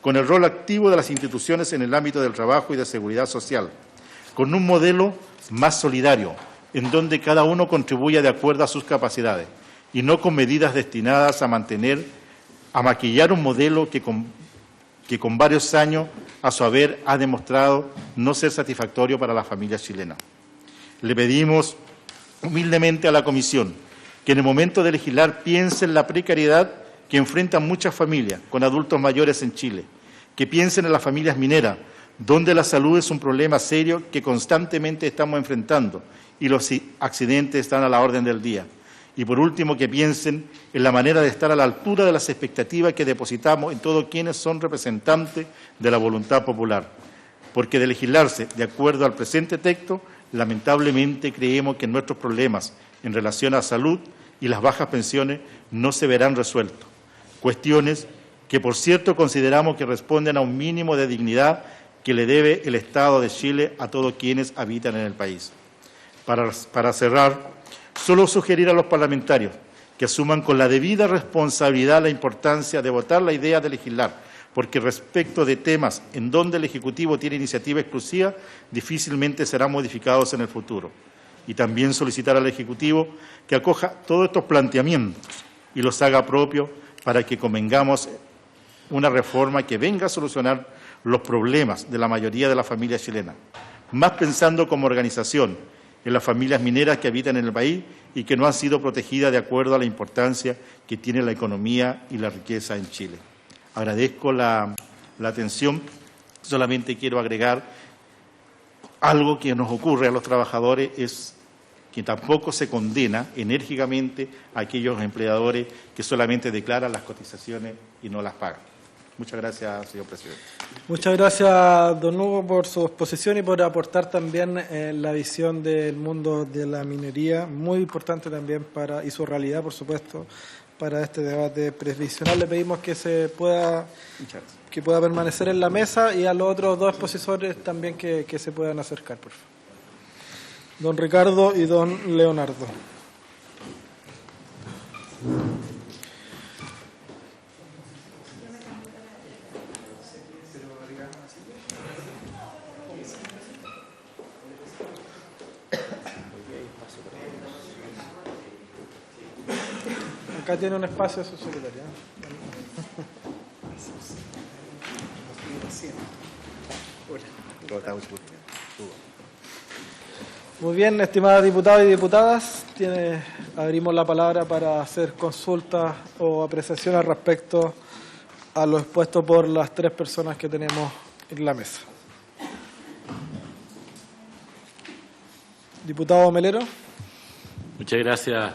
con el rol activo de las instituciones en el ámbito del trabajo y de seguridad social, con un modelo más solidario, en donde cada uno contribuya de acuerdo a sus capacidades y no con medidas destinadas a maquillar un modelo que con varios años a su haber ha demostrado no ser satisfactorio para las familias chilenas. Le pedimos humildemente a la Comisión que en el momento de legislar piense en la precariedad que enfrentan muchas familias con adultos mayores en Chile, que piensen en las familias mineras, donde la salud es un problema serio que constantemente estamos enfrentando y los accidentes están a la orden del día. Y por último, que piensen en la manera de estar a la altura de las expectativas que depositamos en todos quienes son representantes de la voluntad popular. Porque de legislarse de acuerdo al presente texto, lamentablemente creemos que nuestros problemas en relación a salud y las bajas pensiones no se verán resueltos. Cuestiones que, por cierto, consideramos que responden a un mínimo de dignidad que le debe el Estado de Chile a todos quienes habitan en el país. Para cerrar, solo sugerir a los parlamentarios que asuman con la debida responsabilidad la importancia de votar la idea de legislar, porque respecto de temas en donde el Ejecutivo tiene iniciativa exclusiva, difícilmente serán modificados en el futuro. Y también solicitar al Ejecutivo que acoja todos estos planteamientos y los haga propios para que convengamos una reforma que venga a solucionar los problemas de la mayoría de las familias chilenas, más pensando como organización en las familias mineras que habitan en el país y que no han sido protegidas de acuerdo a la importancia que tiene la economía y la riqueza en Chile. Agradezco la atención. Solamente quiero agregar algo que nos ocurre a los trabajadores, es que tampoco se condena enérgicamente a aquellos empleadores que solamente declaran las cotizaciones y no las pagan. Muchas gracias, señor presidente. Muchas gracias, don Hugo, por su exposición y por aportar también la visión del mundo de la minería, muy importante también y su realidad, por supuesto, para este debate previsional. Le pedimos que pueda permanecer en la mesa y a los otros dos expositores también que se puedan acercar, por favor. Don Ricardo y don Leonardo. Acá tiene un espacio su secretaria. Muy bien, estimadas diputados y diputadas, abrimos la palabra para hacer consultas o apreciaciones respecto a lo expuesto por las tres personas que tenemos en la mesa. Diputado Melero. Muchas gracias,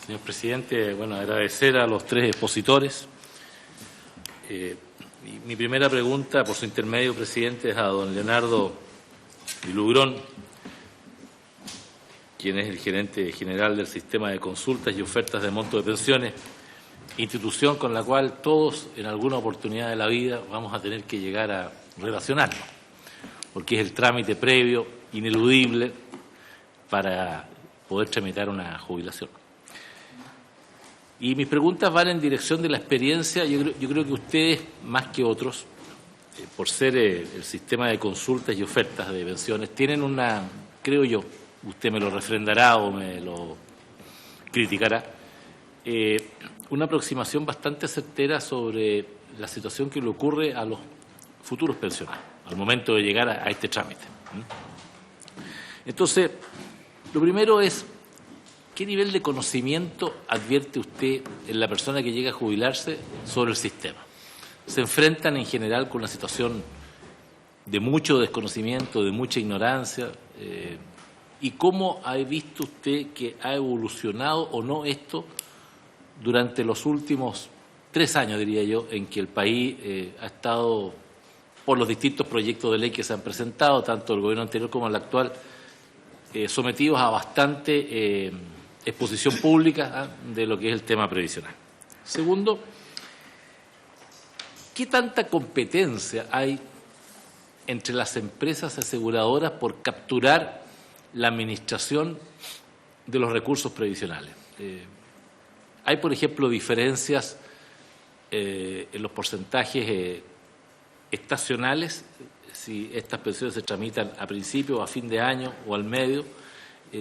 señor presidente. Bueno, agradecer a los tres expositores. Mi primera pregunta, por su intermedio, presidente, es a don Leonardo Vilugrón, quien es el gerente general del Sistema de Consultas y Ofertas de Monto de Pensiones, institución con la cual todos en alguna oportunidad de la vida vamos a tener que llegar a relacionarnos, porque es el trámite previo, ineludible, para poder tramitar una jubilación. Y mis preguntas van en dirección de la experiencia. Yo creo que ustedes, más que otros, por ser el sistema de consultas y ofertas de pensiones, tienen creo yo, usted me lo refrendará o me lo criticará, una aproximación bastante certera sobre la situación que le ocurre a los futuros pensionados al momento de llegar a este trámite. Entonces, lo primero es, ¿qué nivel de conocimiento advierte usted en la persona que llega a jubilarse sobre el sistema? ¿Se enfrentan en general con una situación de mucho desconocimiento, de mucha ignorancia? ¿Y cómo ha visto usted que ha evolucionado o no esto durante los últimos 3 años, diría yo, en que el país ha estado, por los distintos proyectos de ley que se han presentado, tanto el gobierno anterior como el actual, sometidos a bastante exposición pública de lo que es el tema previsional? Segundo, ¿qué tanta competencia hay entre las empresas aseguradoras por capturar la administración de los recursos previsionales? Hay, por ejemplo, diferencias en los porcentajes estacionales, si estas pensiones se tramitan a principio o a fin de año o al medio.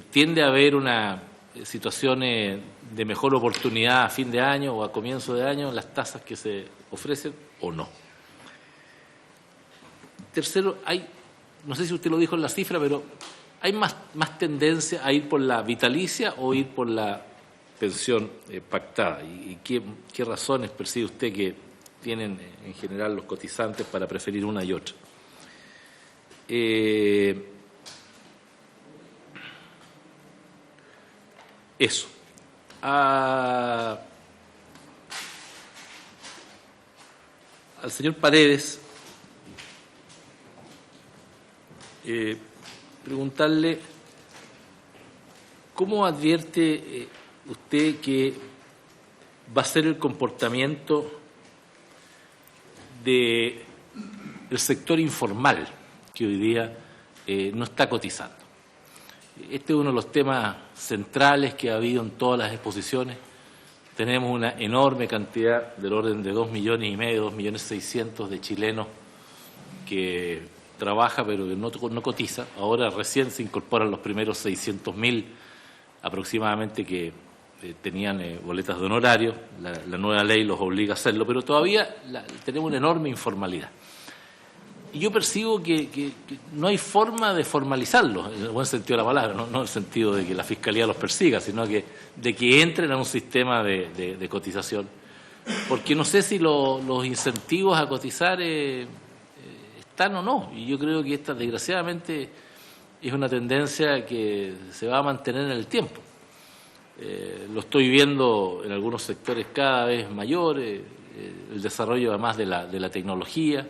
Tiende a haber una situación de mejor oportunidad a fin de año o a comienzo de año en las tasas que se ofrecen o no. Tercero, no sé si usted lo dijo en la cifra, pero ¿hay más tendencia a ir por la vitalicia o ir por la pensión pactada? ¿Y qué razones percibe usted que tienen en general los cotizantes para preferir una y otra? Eso. Al señor Paredes, preguntarle cómo advierte usted que va a ser el comportamiento del sector informal que hoy día no está cotizando. Este es uno de los temas centrales que ha habido en todas las exposiciones. Tenemos una enorme cantidad del orden de 2,5 millones, 2,600,000 de chilenos que trabaja pero que no cotiza. Ahora recién se incorporan los primeros 600,000 aproximadamente que tenían boletas de honorario. La nueva ley los obliga a hacerlo, pero todavía tenemos una enorme informalidad. Y yo percibo que no hay forma de formalizarlos, en el buen sentido de la palabra, no en el sentido de que la Fiscalía los persiga, sino de que entren a un sistema de cotización. Porque no sé si los incentivos a cotizar están o no. Y yo creo que esta, desgraciadamente, es una tendencia que se va a mantener en el tiempo. Lo estoy viendo en algunos sectores cada vez mayores. el desarrollo además de la tecnología,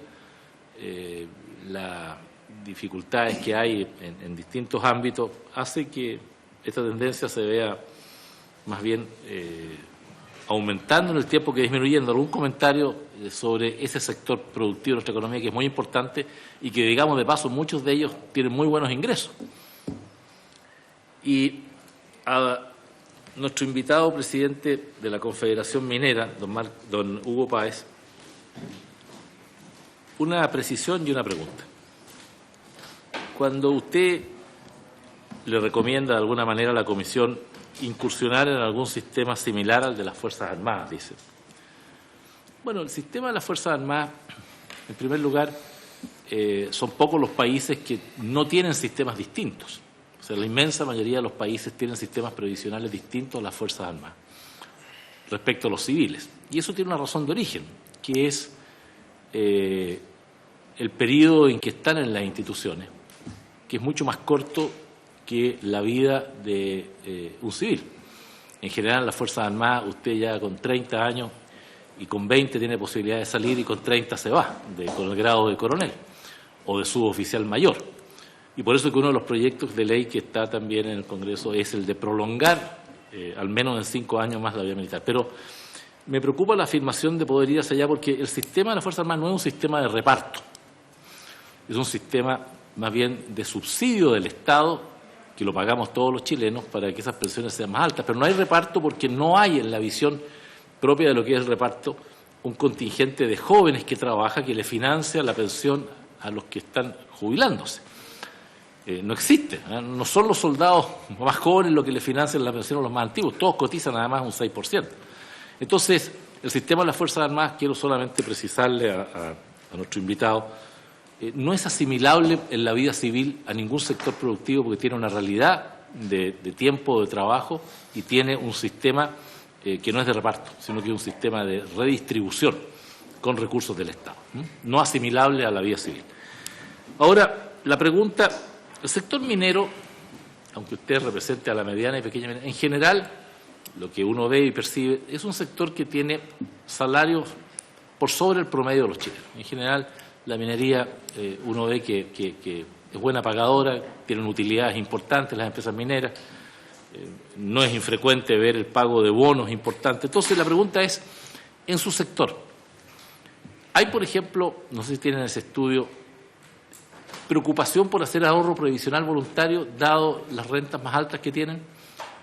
las dificultades que hay en distintos ámbitos, hace que esta tendencia se vea más bien aumentando en el tiempo que disminuyendo. ¿Algún comentario sobre ese sector productivo de nuestra economía que es muy importante y que, digamos de paso, muchos de ellos tienen muy buenos ingresos? Y a nuestro invitado presidente de la Confederación Minera, don Hugo Páez, una precisión y una pregunta. Cuando usted le recomienda de alguna manera a la Comisión incursionar en algún sistema similar al de las Fuerzas Armadas, dice. Bueno, el sistema de las Fuerzas Armadas, en primer lugar, son pocos los países que no tienen sistemas distintos. O sea, la inmensa mayoría de los países tienen sistemas previsionales distintos a las Fuerzas Armadas respecto a los civiles. Y eso tiene una razón de origen, que es el periodo en que están en las instituciones, que es mucho más corto que la vida de un civil. En general, en las Fuerzas Armadas, usted ya con 30 años y con 20 tiene posibilidad de salir y con 30 se va, con el grado de coronel o de suboficial mayor. Y por eso que uno de los proyectos de ley que está también en el Congreso es el de prolongar al menos en 5 años más la vida militar. Pero me preocupa la afirmación de poder ir hacia allá porque el sistema de las Fuerzas Armadas no es un sistema de reparto, es un sistema más bien de subsidio del Estado, que lo pagamos todos los chilenos para que esas pensiones sean más altas. Pero no hay reparto porque no hay en la visión propia de lo que es el reparto un contingente de jóvenes que trabaja, que le financia la pensión a los que están jubilándose. No existe, no son los soldados más jóvenes los que le financian la pensión a los más antiguos, todos cotizan nada más un 6%. Entonces, el sistema de las Fuerzas Armadas, quiero solamente precisarle a nuestro invitado, no es asimilable en la vida civil a ningún sector productivo porque tiene una realidad de tiempo de trabajo y tiene un sistema que no es de reparto, sino que es un sistema de redistribución con recursos del Estado, no asimilable a la vida civil. Ahora, la pregunta, el sector minero, aunque usted represente a la mediana y pequeña minera, en general, lo que uno ve y percibe, es un sector que tiene salarios por sobre el promedio de los chilenos. En general, la minería, uno ve que es buena pagadora, tienen utilidades importantes las empresas mineras, no es infrecuente ver el pago de bonos importantes. Entonces, la pregunta es, en su sector, ¿hay, por ejemplo, no sé si tienen ese estudio, preocupación por hacer ahorro previsional voluntario, dado las rentas más altas que tienen?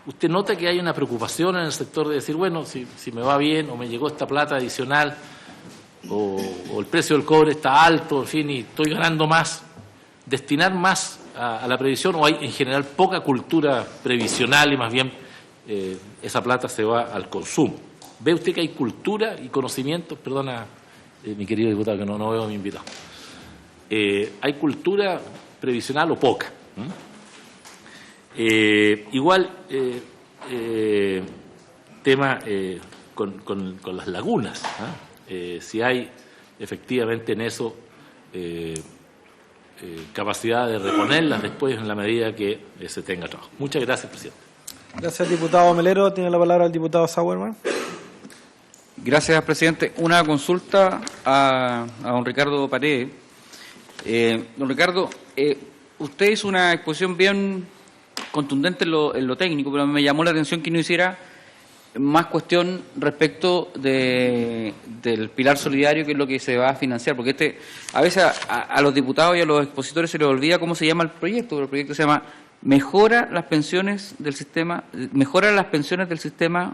¿Usted nota que hay una preocupación en el sector de decir, bueno, si me va bien o me llegó esta plata adicional, o el precio del cobre está alto, en fin, y estoy ganando más, destinar más a la previsión, o hay en general poca cultura previsional y más bien esa plata se va al consumo? ¿Ve usted que hay cultura y conocimiento? Perdona, mi querido diputado, que no veo a mi invitado. ¿Hay cultura previsional o poca? Igual, tema con las lagunas, si hay efectivamente en eso capacidad de reponerlas después en la medida que se tenga trabajo. Muchas gracias, presidente. Gracias, diputado Melero. Tiene la palabra el diputado Sauerman. Gracias, presidente. Una consulta a don Ricardo Paredes. Don Ricardo, usted hizo una exposición bien contundente en lo técnico, pero me llamó la atención que no hiciera más cuestión respecto del pilar solidario, que es lo que se va a financiar, porque a veces a los diputados y a los expositores se les olvida cómo se llama el proyecto, pero el proyecto se llama Mejora las pensiones del sistema,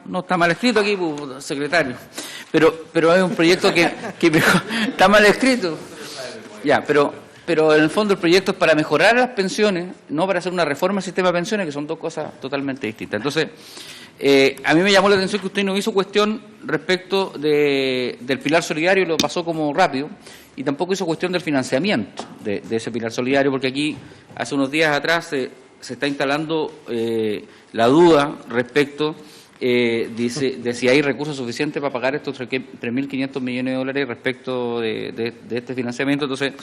no está mal escrito aquí, secretario, pero es un proyecto que está mal escrito. Ya, pero en el fondo el proyecto es para mejorar las pensiones, no para hacer una reforma del sistema de pensiones, que son dos cosas totalmente distintas. Entonces, a mí me llamó la atención que usted no hizo cuestión respecto del pilar solidario, lo pasó como rápido, y tampoco hizo cuestión del financiamiento de ese pilar solidario, porque aquí, hace unos días atrás, se está instalando la duda respecto de si hay recursos suficientes para pagar estos 3.500 millones de dólares respecto de este financiamiento. Entonces,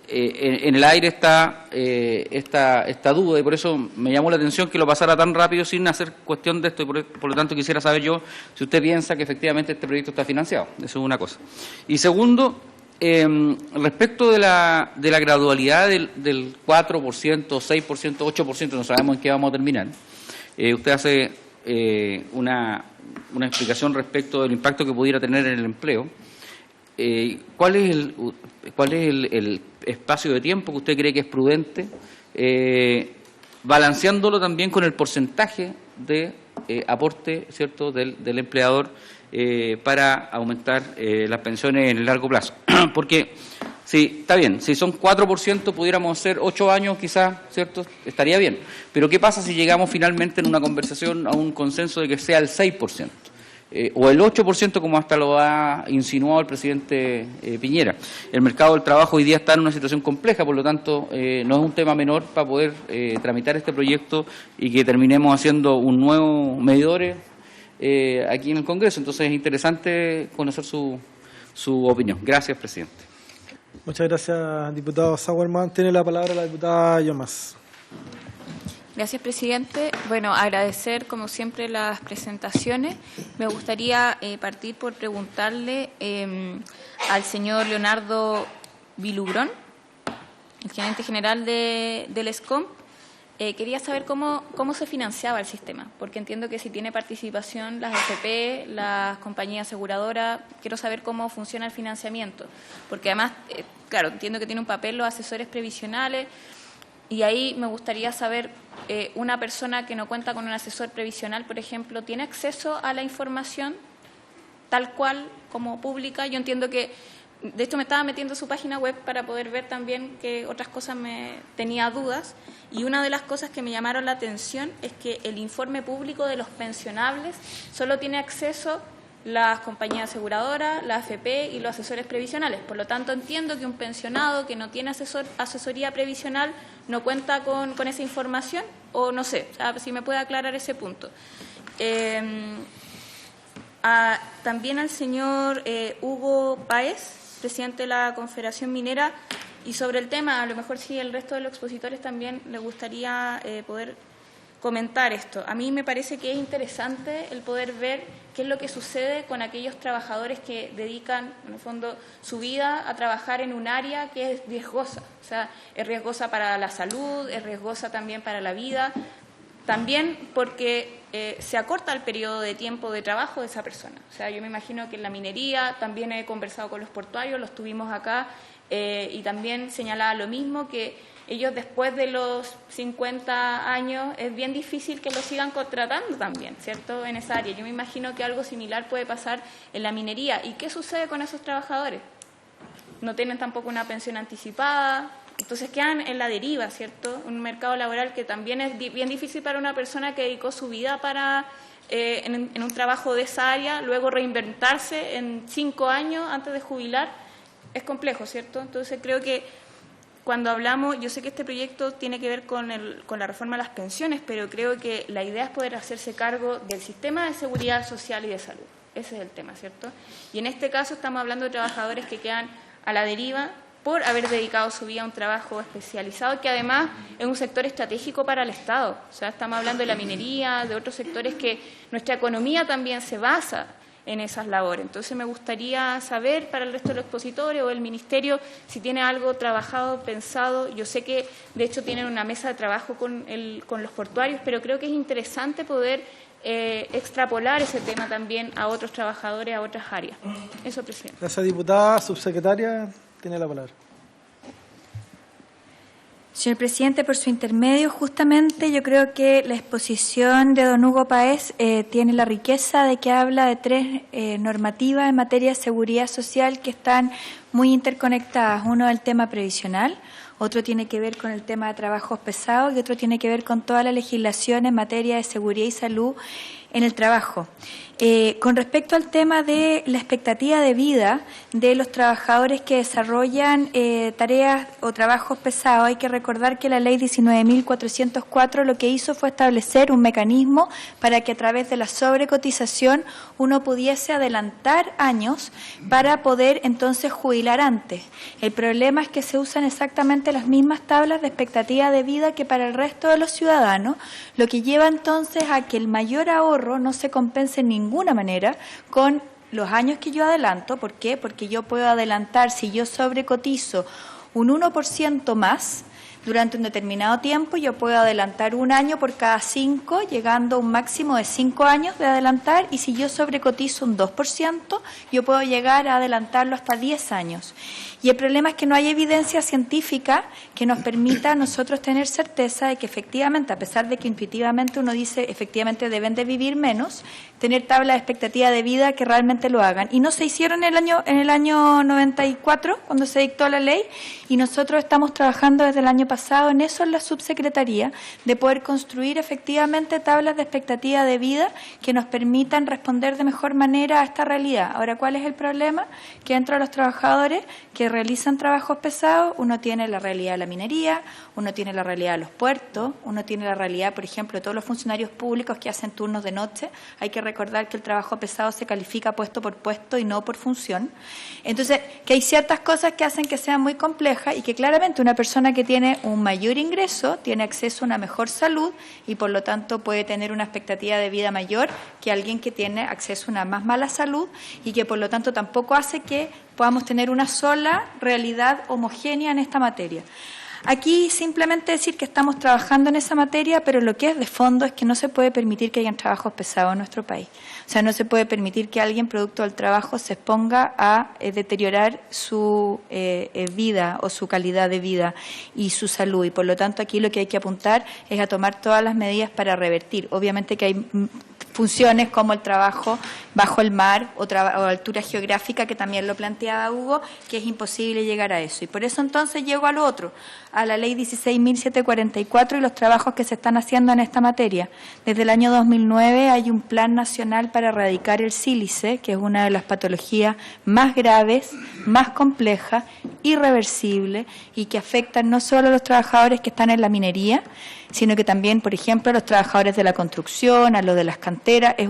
en el aire está esta duda, y por eso me llamó la atención que lo pasara tan rápido sin hacer cuestión de esto, y por lo tanto quisiera saber yo si usted piensa que efectivamente este proyecto está financiado. Eso es una cosa. Y segundo, respecto de la gradualidad del 4%, 6%, 8%, no sabemos en qué vamos a terminar, usted hace una explicación respecto del impacto que pudiera tener en el empleo. ¿Cuál es el espacio de tiempo que usted cree que es prudente, balanceándolo también con el porcentaje de aporte, ¿cierto?, del empleador para aumentar las pensiones en el largo plazo? Porque, sí, está bien, si son 4%, pudiéramos hacer 8 años quizás, ¿cierto?, estaría bien. Pero ¿qué pasa si llegamos finalmente en una conversación a un consenso de que sea el 6%? O el 8%, como hasta lo ha insinuado el presidente Piñera. El mercado del trabajo hoy día está en una situación compleja, por lo tanto, no es un tema menor para poder tramitar este proyecto y que terminemos haciendo un nuevo medidores aquí en el Congreso. Entonces, es interesante conocer su opinión. Gracias, presidente. Muchas gracias, diputado Sauerman. Tiene la palabra la diputada Llomas. Gracias, presidente. Bueno, agradecer, como siempre, las presentaciones. Me gustaría partir por preguntarle al señor Leonardo Vilugrón, el gerente general del ESCOM. Quería saber cómo se financiaba el sistema, porque entiendo que si tiene participación las AFP, las compañías aseguradoras, quiero saber cómo funciona el financiamiento, porque además, claro, entiendo que tiene un papel los asesores previsionales. Y ahí me gustaría saber, una persona que no cuenta con un asesor previsional, por ejemplo, ¿tiene acceso a la información tal cual como pública? Yo entiendo que, de hecho, me estaba metiendo a su página web para poder ver también que otras cosas tenía dudas. Y una de las cosas que me llamaron la atención es que el informe público de los pensionables solo tiene acceso las compañías aseguradoras, la AFP y los asesores previsionales. Por lo tanto, entiendo que un pensionado que no tiene asesoría previsional no cuenta con esa información, o no sé, si me puede aclarar ese punto. También al señor Hugo Páez, presidente de la Confederación Minera, y sobre el tema, a lo mejor si el resto de los expositores también le gustaría poder comentar esto. A mí me parece que es interesante el poder ver qué es lo que sucede con aquellos trabajadores que dedican, en el fondo, su vida a trabajar en un área que es riesgosa. O sea, es riesgosa para la salud, es riesgosa también para la vida, también porque se acorta el periodo de tiempo de trabajo de esa persona. O sea, yo me imagino que en la minería, también he conversado con los portuarios, los tuvimos acá, y también señalaba lo mismo, que ellos después de los 50 años es bien difícil que los sigan contratando también, ¿cierto?, en esa área. Yo me imagino que algo similar puede pasar en la minería. ¿Y qué sucede con esos trabajadores? No tienen tampoco una pensión anticipada, entonces quedan en la deriva, ¿cierto? Un mercado laboral que también es bien difícil para una persona que dedicó su vida en un trabajo de esa área, luego reinventarse en 5 años antes de jubilar. Es complejo, ¿cierto? Entonces creo que cuando hablamos, yo sé que este proyecto tiene que ver con la reforma de las pensiones, pero creo que la idea es poder hacerse cargo del sistema de seguridad social y de salud. Ese es el tema, ¿cierto? Y en este caso estamos hablando de trabajadores que quedan a la deriva por haber dedicado su vida a un trabajo especializado, que además es un sector estratégico para el Estado. O sea, estamos hablando de la minería, de otros sectores que nuestra economía también se basa en esas labores. Entonces me gustaría saber para el resto de los expositores o el Ministerio si tiene algo trabajado, pensado. Yo sé que de hecho tienen una mesa de trabajo con los portuarios, pero creo que es interesante poder extrapolar ese tema también a otros trabajadores, a otras áreas. Eso, presidente. Gracias, diputada. Subsecretaria, tiene la palabra. Señor presidente, por su intermedio, justamente yo creo que la exposición de don Hugo Páez tiene la riqueza de que habla de 3 normativas en materia de seguridad social que están muy interconectadas. Uno, el tema previsional; otro tiene que ver con el tema de trabajos pesados y otro tiene que ver con toda la legislación en materia de seguridad y salud en el trabajo. Con respecto al tema de la expectativa de vida de los trabajadores que desarrollan tareas o trabajos pesados, hay que recordar que la Ley 19.404 lo que hizo fue establecer un mecanismo para que a través de la sobrecotización uno pudiese adelantar años para poder entonces jubilar antes. El problema es que se usan exactamente las mismas tablas de expectativa de vida que para el resto de los ciudadanos, lo que lleva entonces a que el mayor ahorro no se compense en ninguna manera con los años que yo adelanto. ¿Por qué? Porque yo puedo adelantar, si yo sobrecotizo un 1% más durante un determinado tiempo, yo puedo adelantar un año por cada 5, llegando a un máximo de 5 años de adelantar, y si yo sobrecotizo un 2%, yo puedo llegar a adelantarlo hasta 10 años. Y el problema es que no hay evidencia científica que nos permita a nosotros tener certeza de que efectivamente, a pesar de que intuitivamente uno dice efectivamente deben de vivir menos, tener tabla de expectativa de vida que realmente lo hagan. Y no se hicieron en el año 94, cuando se dictó la ley, y nosotros estamos trabajando desde el año pasado en eso en la subsecretaría, de poder construir efectivamente tablas de expectativa de vida que nos permitan responder de mejor manera a esta realidad. Ahora, ¿cuál es el problema? Que dentro de los trabajadores que realizan trabajos pesados, uno tiene la realidad de la minería, uno tiene la realidad de los puertos, uno tiene la realidad, por ejemplo, de todos los funcionarios públicos que hacen turnos de noche. Hay que recordar que el trabajo pesado se califica puesto por puesto y no por función. Entonces, que hay ciertas cosas que hacen que sean muy complejas y que claramente una persona que tiene un mayor ingreso tiene acceso a una mejor salud y por lo tanto puede tener una expectativa de vida mayor que alguien que tiene acceso a una más mala salud y que por lo tanto tampoco hace que podamos tener una sola realidad homogénea en esta materia. Aquí simplemente decir que estamos trabajando en esa materia, pero lo que es de fondo es que no se puede permitir que hayan trabajos pesados en nuestro país. O sea, no se puede permitir que alguien, producto del trabajo, se exponga a deteriorar su vida o su calidad de vida y su salud. Y por lo tanto, aquí lo que hay que apuntar es a tomar todas las medidas para revertir. Obviamente que hay funciones como el trabajo bajo el mar o altura geográfica, que también lo planteaba Hugo, que es imposible llegar a eso. Y por eso entonces llego a lo otro, a la Ley 16.744 y los trabajos que se están haciendo en esta materia. Desde el año 2009 hay un plan nacional para erradicar el sílice, que es una de las patologías más graves, más complejas, irreversibles y que afectan no solo a los trabajadores que están en la minería, sino que también, por ejemplo, a los trabajadores de la construcción, a los de las canteras. Es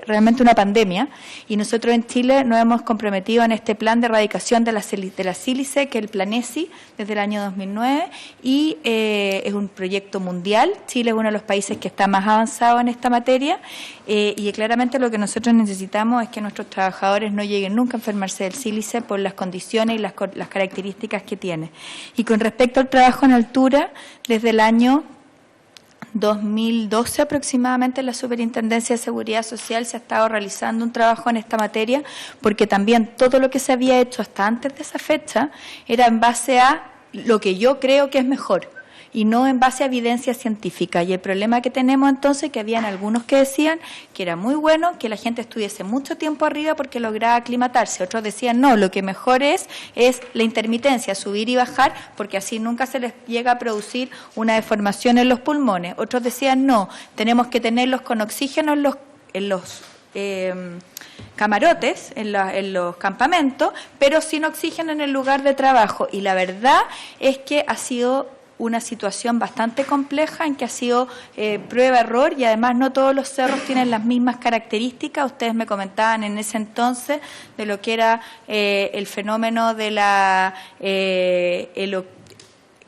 realmente una pandemia y nosotros en Chile nos hemos comprometido en este plan de erradicación de la sílice, que es el Plan ESI, desde el año 2009 y es un proyecto mundial. Chile es uno de los países que está más avanzado en esta materia y claramente lo que nosotros necesitamos es que nuestros trabajadores no lleguen nunca a enfermarse del sílice por las condiciones y las características que tiene. Y con respecto al trabajo en altura, desde el año 2012 aproximadamente en la Superintendencia de Seguridad Social se ha estado realizando un trabajo en esta materia, porque también todo lo que se había hecho hasta antes de esa fecha era en base a lo que yo creo que es mejor y no en base a evidencia científica. Y el problema que tenemos entonces es que habían algunos que decían que era muy bueno que la gente estuviese mucho tiempo arriba porque lograba aclimatarse. Otros decían no, lo que mejor es la intermitencia, subir y bajar, porque así nunca se les llega a producir una deformación en los pulmones. Otros decían no, tenemos que tenerlos con oxígeno en los camarotes, en los campamentos, pero sin oxígeno en el lugar de trabajo. Y la verdad es que ha sido una situación bastante compleja en que ha sido prueba-error y además no todos los cerros tienen las mismas características. Ustedes me comentaban en ese entonces de lo que era el fenómeno de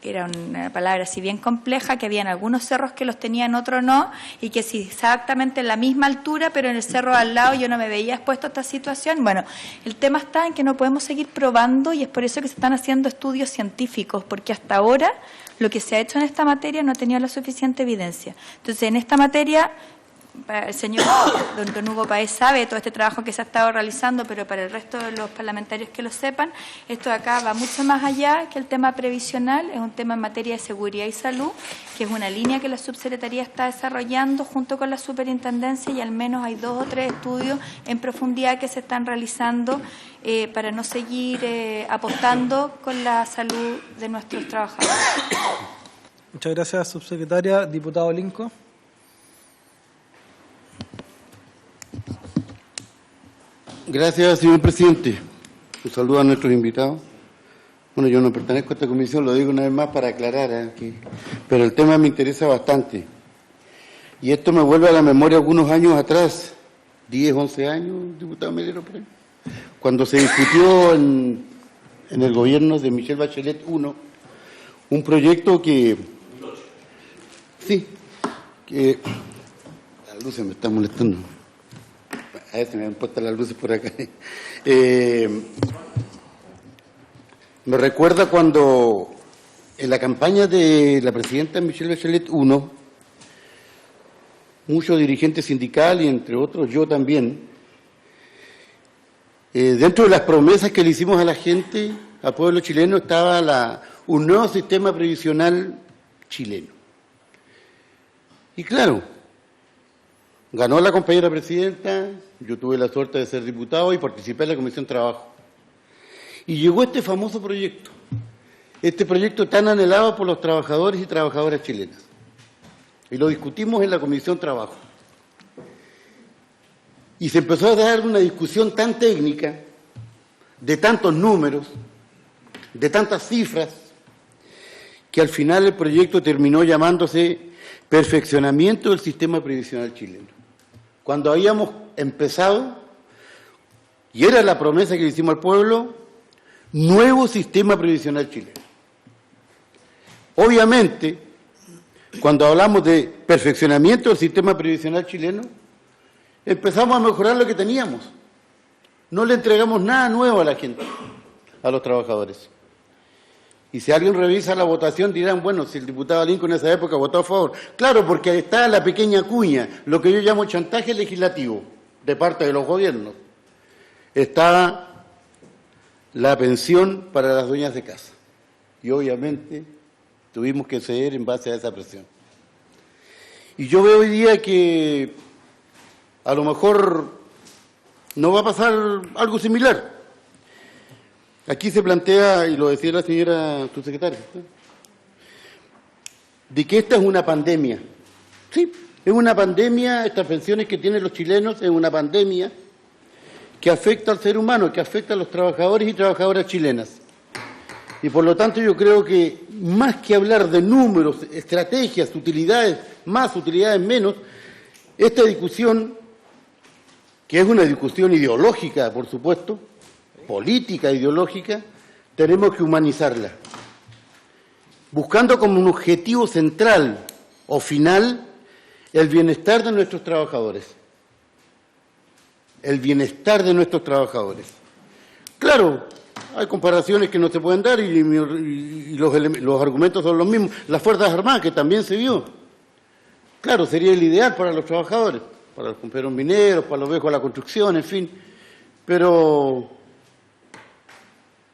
era una palabra así bien compleja, que habían algunos cerros que los tenían, otros no, y que si exactamente en la misma altura, pero en el cerro al lado yo no me veía expuesto a esta situación. Bueno, el tema está en que no podemos seguir probando y es por eso que se están haciendo estudios científicos, porque hasta ahora lo que se ha hecho en esta materia no ha tenido la suficiente evidencia. Entonces, en esta materia el señor don Hugo Páez sabe todo este trabajo que se ha estado realizando, pero para el resto de los parlamentarios que lo sepan, esto de acá va mucho más allá que el tema previsional, es un tema en materia de seguridad y salud, que es una línea que la subsecretaría está desarrollando junto con la superintendencia, y al menos hay 2 o 3 estudios en profundidad que se están realizando para no seguir apostando con la salud de nuestros trabajadores. Muchas gracias, subsecretaria. Diputado Linco. Gracias, señor presidente. Un saludo a nuestros invitados. Bueno, yo no pertenezco a esta comisión, lo digo una vez más para aclarar, pero el tema me interesa bastante. Y esto me vuelve a la memoria algunos años atrás, 10, 11 años, diputado Melero, por ahí, cuando se discutió en el gobierno de Michelle Bachelet I un proyecto que... Sí, que... La luz se me está molestando. A ver si me han puesto las luces por acá. Me recuerda cuando en la campaña de la presidenta Michelle Bachelet I, muchos dirigentes sindicales y entre otros yo también, dentro de las promesas que le hicimos a la gente, al pueblo chileno, estaba un nuevo sistema previsional chileno. Y claro, ganó la compañera presidenta, yo tuve la suerte de ser diputado y participé en la Comisión de Trabajo. Y llegó este famoso proyecto, este proyecto tan anhelado por los trabajadores y trabajadoras chilenas. Y lo discutimos en la Comisión de Trabajo. Y se empezó a dar una discusión tan técnica, de tantos números, de tantas cifras, que al final el proyecto terminó llamándose Perfeccionamiento del Sistema Previsional Chileno. Cuando habíamos empezado, y era la promesa que le hicimos al pueblo, nuevo sistema previsional chileno. Obviamente, cuando hablamos de perfeccionamiento del sistema previsional chileno, empezamos a mejorar lo que teníamos. No le entregamos nada nuevo a la gente, a los trabajadores. Y si alguien revisa la votación dirán, bueno, si el diputado Lincoln en esa época votó a favor. Claro, porque ahí está la pequeña cuña, lo que yo llamo chantaje legislativo de parte de los gobiernos. Está la pensión para las dueñas de casa. Y obviamente tuvimos que ceder en base a esa presión. Y yo veo hoy día que a lo mejor no va a pasar algo similar. Aquí se plantea, y lo decía la señora subsecretaria, de que esta es una pandemia. Sí, es una pandemia, estas pensiones que tienen los chilenos es una pandemia que afecta al ser humano, que afecta a los trabajadores y trabajadoras chilenas. Y por lo tanto yo creo que más que hablar de números, estrategias, utilidades más, utilidades menos, esta discusión, que es una discusión ideológica, por supuesto, política, ideológica, tenemos que humanizarla, buscando como un objetivo central o final el bienestar de nuestros trabajadores. El bienestar de nuestros trabajadores. Claro, hay comparaciones que no se pueden dar y los argumentos son los mismos. Las Fuerzas Armadas, que también se vio. Claro, sería el ideal para los trabajadores, para los compañeros mineros, para los viejos de la construcción, en fin. Pero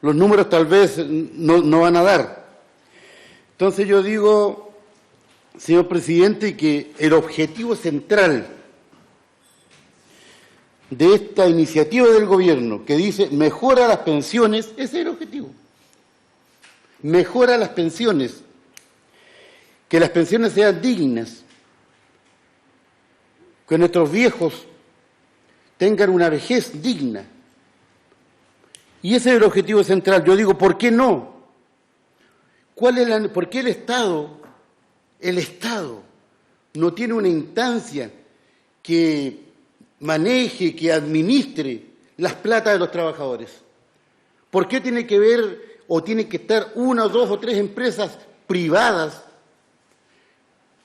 los números tal vez no van a dar. Entonces yo digo, señor presidente, que el objetivo central de esta iniciativa del gobierno que dice mejora las pensiones, ese es el objetivo. Mejora las pensiones, que las pensiones sean dignas, que nuestros viejos tengan una vejez digna. Y ese es el objetivo central. Yo digo, ¿por qué no? ¿Por qué el Estado no tiene una instancia que maneje, que administre las platas de los trabajadores? ¿Por qué tiene que ver o tiene que estar una, dos o tres empresas privadas,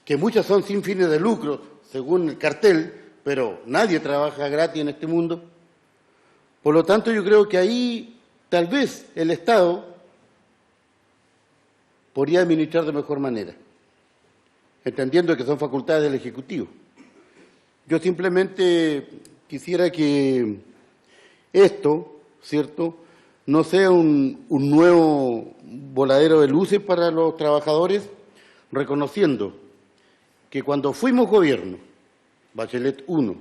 que muchas son sin fines de lucro, según el cartel, pero nadie trabaja gratis en este mundo? Por lo tanto, yo creo que ahí tal vez el Estado podría administrar de mejor manera, entendiendo que son facultades del Ejecutivo. Yo simplemente quisiera que esto, ¿cierto?, no sea un nuevo voladero de luces para los trabajadores, reconociendo que cuando fuimos gobierno, Bachelet 1,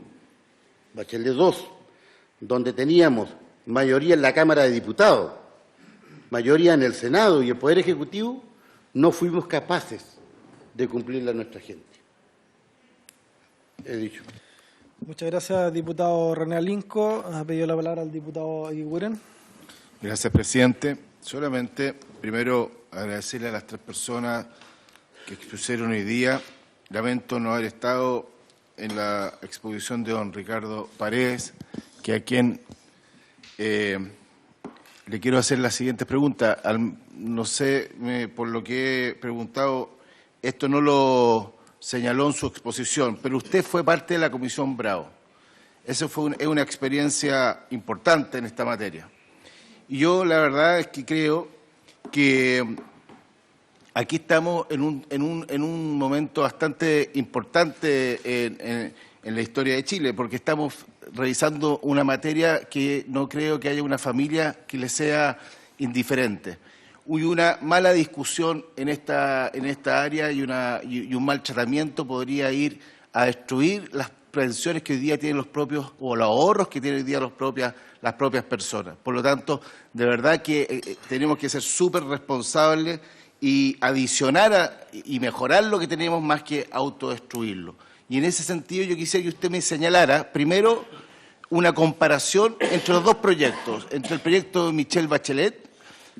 Bachelet 2, donde teníamos mayoría en la Cámara de Diputados, mayoría en el Senado y el Poder Ejecutivo, no fuimos capaces de cumplirle a nuestra gente. He dicho. Muchas gracias, diputado René Alinco. Ha pedido la palabra al diputado Eguiguren. Gracias, presidente. Solamente, primero, agradecerle a las 3 personas que expusieron hoy día. Lamento no haber estado en la exposición de don Ricardo Paredes, que a quien le quiero hacer la siguiente pregunta. No sé, por lo que he preguntado, esto no lo señaló en su exposición, pero usted fue parte de la Comisión Bravo. Eso es una experiencia importante en esta materia. Y yo la verdad es que creo que aquí estamos en un momento bastante importante en la historia de Chile, porque estamos revisando una materia que no creo que haya una familia que le sea indiferente. Hubo una mala discusión en esta área y un mal tratamiento podría ir a destruir las pensiones que hoy día tienen los propios, o los ahorros que tienen hoy día las propias personas. Por lo tanto, de verdad que tenemos que ser súper responsables y adicionar y mejorar lo que tenemos más que autodestruirlo. Y en ese sentido yo quisiera que usted me señalara, primero, una comparación entre los dos proyectos, entre el proyecto de Michelle Bachelet,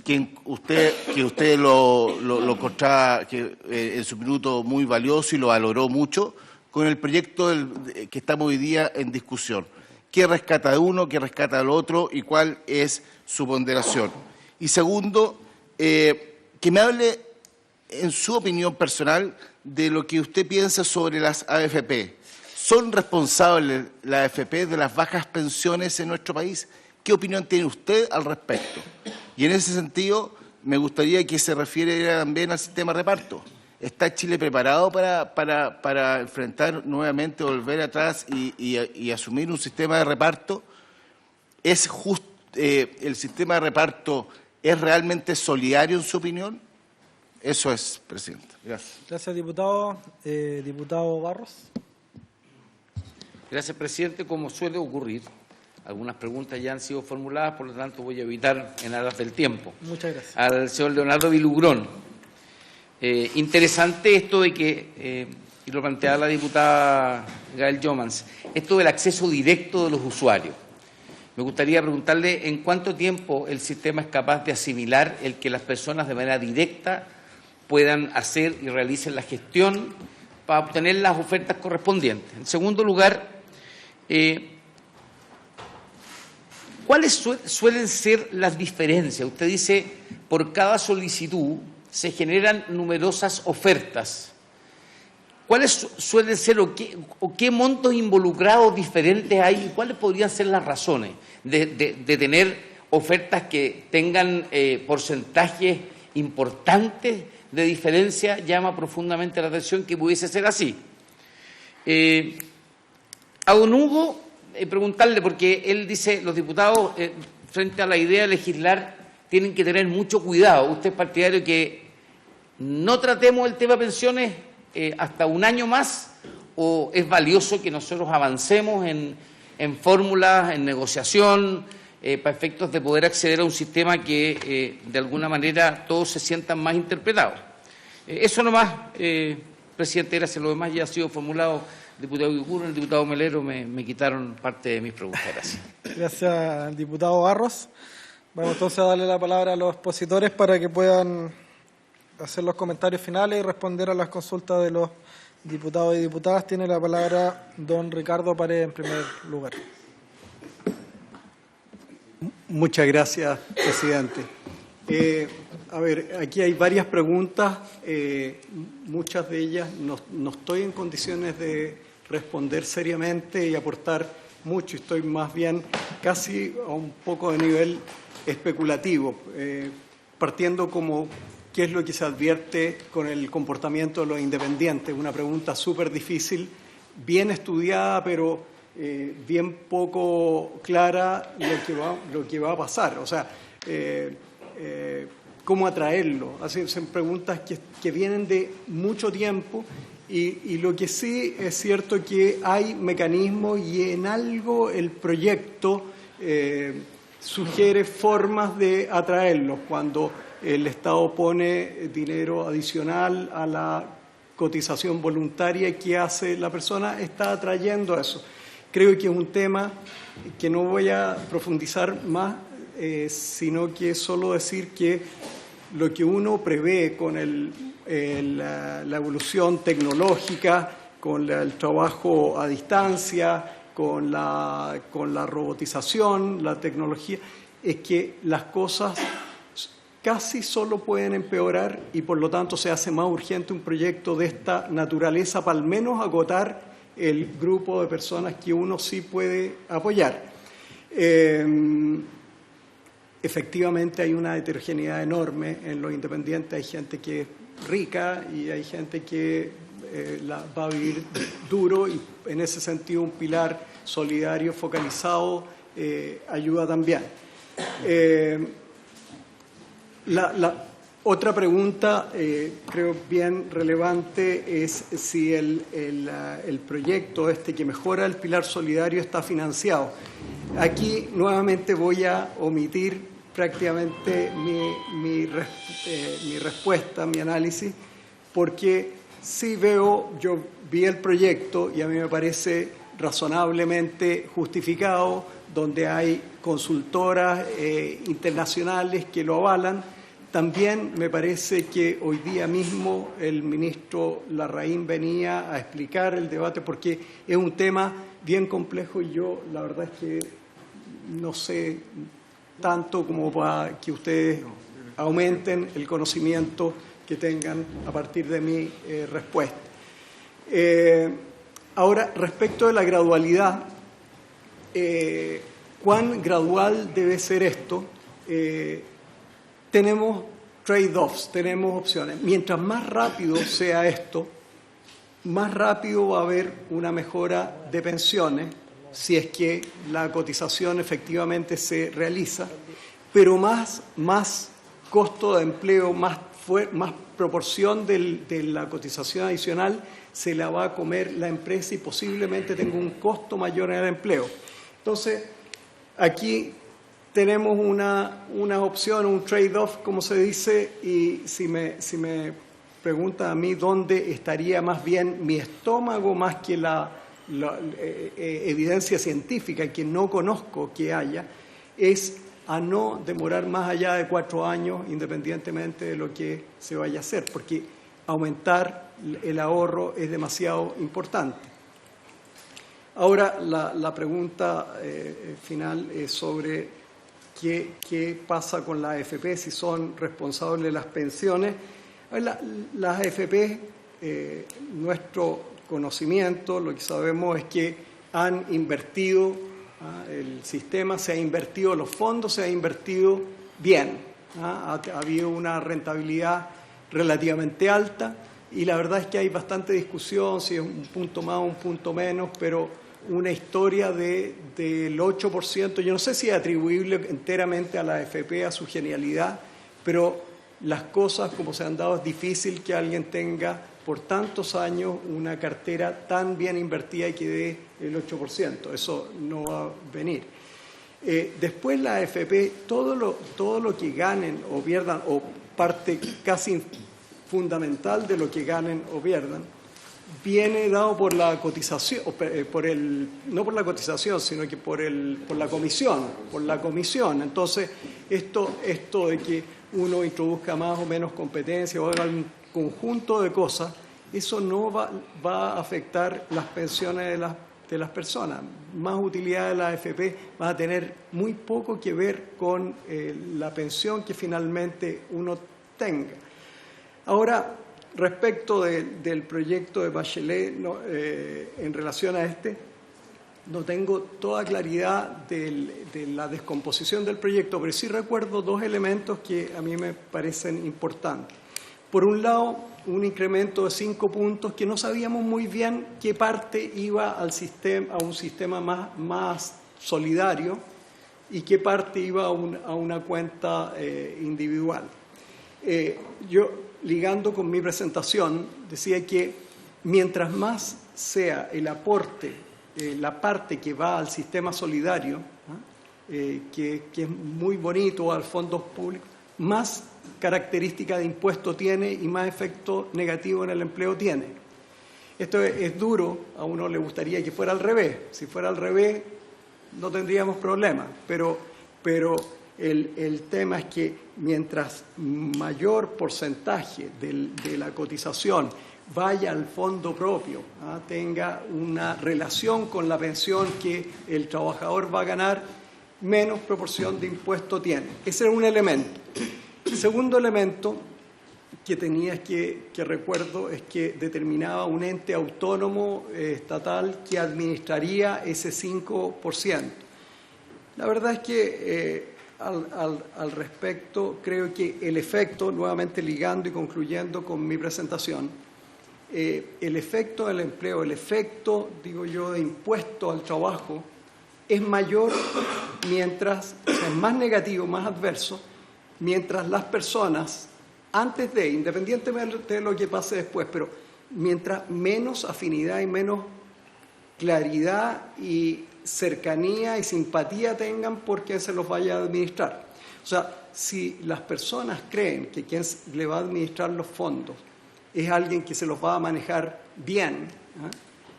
que usted lo encontraba en su minuto muy valioso y lo valoró mucho, con el proyecto que estamos hoy día en discusión. ¿Qué rescata de uno, qué rescata del otro y cuál es su ponderación? Y segundo, que me hable, en su opinión personal, de lo que usted piensa sobre las AFP. ¿Son responsables las AFP de las bajas pensiones en nuestro país? ¿Qué opinión tiene usted al respecto? Y en ese sentido, me gustaría que se refiera también al sistema de reparto. ¿Está Chile preparado para enfrentar nuevamente, volver atrás y asumir un sistema de reparto? ¿Es el sistema de reparto es realmente solidario en su opinión? Eso es, presidente. Gracias. Gracias, diputado. Diputado Barros. Gracias, presidente. Como suele ocurrir, algunas preguntas ya han sido formuladas, por lo tanto voy a evitar en aras del tiempo. Muchas gracias. Al señor Leonardo Vilugrón. Interesante esto de que, y lo planteaba la diputada Gael Jomans, esto del acceso directo de los usuarios. Me gustaría preguntarle en cuánto tiempo el sistema es capaz de asimilar el que las personas de manera directa puedan hacer y realicen la gestión para obtener las ofertas correspondientes. En segundo lugar, ¿cuáles suelen ser las diferencias? Usted dice, por cada solicitud se generan numerosas ofertas. ¿Cuáles suelen ser o qué montos involucrados diferentes hay y cuáles podrían ser las razones de tener ofertas que tengan porcentajes importantes de diferencia? Llama profundamente la atención que pudiese ser así. A don Hugo, preguntarle, porque él dice, los diputados, frente a la idea de legislar, tienen que tener mucho cuidado. ¿Usted es partidario que no tratemos el tema de pensiones hasta un año más, o es valioso que nosotros avancemos en fórmulas, en negociación, para efectos de poder acceder a un sistema que de alguna manera todos se sientan más interpretados? Eso nomás, presidente, gracias. Lo demás ya ha sido formulado. Diputado Guigurro, el diputado Melero me quitaron parte de mis preguntas. Gracias. Gracias al diputado Barros. Vamos entonces a darle la palabra a los expositores para que puedan hacer los comentarios finales y responder a las consultas de los diputados y diputadas. Tiene la palabra don Ricardo Paredes en primer lugar. Muchas gracias, presidente. A ver, aquí hay varias preguntas, muchas de ellas no estoy en condiciones de responder seriamente y aportar mucho, estoy más bien casi a un poco de nivel especulativo, partiendo como qué es lo que se advierte con el comportamiento de los independientes, una pregunta súper difícil bien estudiada, pero bien poco clara lo que va a pasar. O sea, cómo atraerlo. Son preguntas que vienen de mucho tiempo y lo que sí es cierto que hay mecanismos y en algo el proyecto sugiere formas de atraerlos cuando el Estado pone dinero adicional a la cotización voluntaria que hace la persona, está atrayendo eso. Creo que es un tema que no voy a profundizar más, sino que solo decir que lo que uno prevé con la evolución tecnológica, con el trabajo a distancia, con la robotización, la tecnología, es que las cosas casi solo pueden empeorar y por lo tanto se hace más urgente un proyecto de esta naturaleza para al menos agotar el grupo de personas que uno sí puede apoyar. Efectivamente hay una heterogeneidad enorme en los independientes, hay gente que es rica y hay gente que va a vivir duro y en ese sentido un pilar solidario focalizado ayuda también. La otra pregunta, creo bien relevante, es si el proyecto que mejora el pilar solidario está financiado. Aquí nuevamente voy a omitir prácticamente mi respuesta, mi análisis, porque sí yo vi el proyecto y a mí me parece razonablemente justificado, donde hay consultoras internacionales que lo avalan. También me parece que hoy día mismo el ministro Larraín venía a explicar el debate porque es un tema bien complejo y yo la verdad es que no sé tanto como para que ustedes aumenten el conocimiento que tengan a partir de mi respuesta. Ahora, respecto de la gradualidad, ¿cuán gradual debe ser esto? Tenemos trade-offs, tenemos opciones. Mientras más rápido sea esto, más rápido va a haber una mejora de pensiones, si es que la cotización efectivamente se realiza, pero más costo de empleo, más proporción de la cotización adicional se la va a comer la empresa y posiblemente tenga un costo mayor en el empleo. Entonces, aquí tenemos una opción, un trade-off, como se dice, y si me preguntan a mí dónde estaría más bien mi estómago más que la evidencia científica, que no conozco que haya, es a no demorar más allá de 4 años, independientemente de lo que se vaya a hacer, porque aumentar el ahorro es demasiado importante. Ahora, la pregunta final es sobre qué pasa con las AFP, si son responsables de las pensiones. Las AFP, nuestro conocimiento, lo que sabemos es que han invertido, el sistema se ha invertido, los fondos se han invertido bien. Ha habido una rentabilidad relativamente alta y la verdad es que hay bastante discusión si es un punto más o un punto menos, pero una historia del 8%, yo no sé si es atribuible enteramente a la AFP, a su genialidad, pero las cosas como se han dado es difícil que alguien tenga por tantos años una cartera tan bien invertida y que dé el 8%. Eso no va a venir. Después la AFP, todo lo que ganen o pierdan, o parte casi fundamental de lo que ganen o pierdan, viene dado por la cotización, no por la cotización, sino que por la comisión. Entonces, esto de que uno introduzca más o menos competencia o haga un conjunto de cosas, eso no va a afectar las pensiones de las personas. Más utilidad de la AFP va a tener muy poco que ver con la pensión que finalmente uno tenga. Ahora, respecto del proyecto de Bachelet, en relación a no tengo toda claridad de la descomposición del proyecto, pero sí recuerdo 2 elementos que a mí me parecen importantes. Por un lado, un incremento de 5 puntos que no sabíamos muy bien qué parte iba al sistema, a un sistema más solidario y qué parte iba a una cuenta individual. Yo, ligando con mi presentación, decía que mientras más sea el aporte, la parte que va al sistema solidario, que es muy bonito, al fondos públicos, más característica de impuesto tiene y más efecto negativo en el empleo tiene. Esto es duro, a uno le gustaría que fuera al revés. Si fuera al revés, no tendríamos problemas, pero el tema es que mientras mayor porcentaje de la cotización vaya al fondo propio, tenga una relación con la pensión que el trabajador va a ganar, menos proporción de impuesto tiene. Ese es un elemento. El segundo elemento que tenía que recuerdo es que determinaba un ente autónomo estatal que administraría ese 5%. La verdad es que al respecto creo que el efecto, nuevamente ligando y concluyendo con mi presentación, el efecto del empleo, el efecto, digo yo, de impuesto al trabajo es mayor mientras, es más negativo, más adverso, mientras las personas, antes de, independientemente de lo que pase después, pero mientras menos afinidad y menos claridad y cercanía y simpatía tengan por quien se los vaya a administrar. O sea, si las personas creen que quien le va a administrar los fondos es alguien que se los va a manejar bien,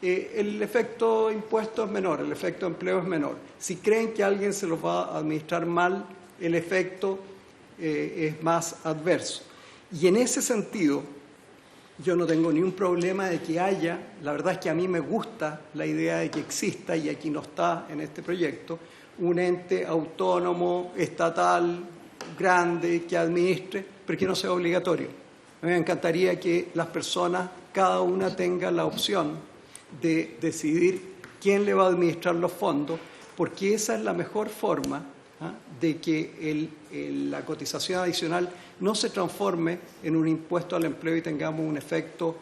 el efecto impuesto es menor, el efecto empleo es menor. Si creen que alguien se los va a administrar mal, el efecto es más adverso. Y en ese sentido, yo no tengo ningún problema de que haya, la verdad es que a mí me gusta la idea de que exista, y aquí no está en este proyecto, un ente autónomo, estatal, grande, que administre, pero que no sea obligatorio. A mí me encantaría que las personas, cada una tenga la opción de decidir quién le va a administrar los fondos, porque esa es la mejor forma de que la cotización adicional no se transforme en un impuesto al empleo y tengamos un efecto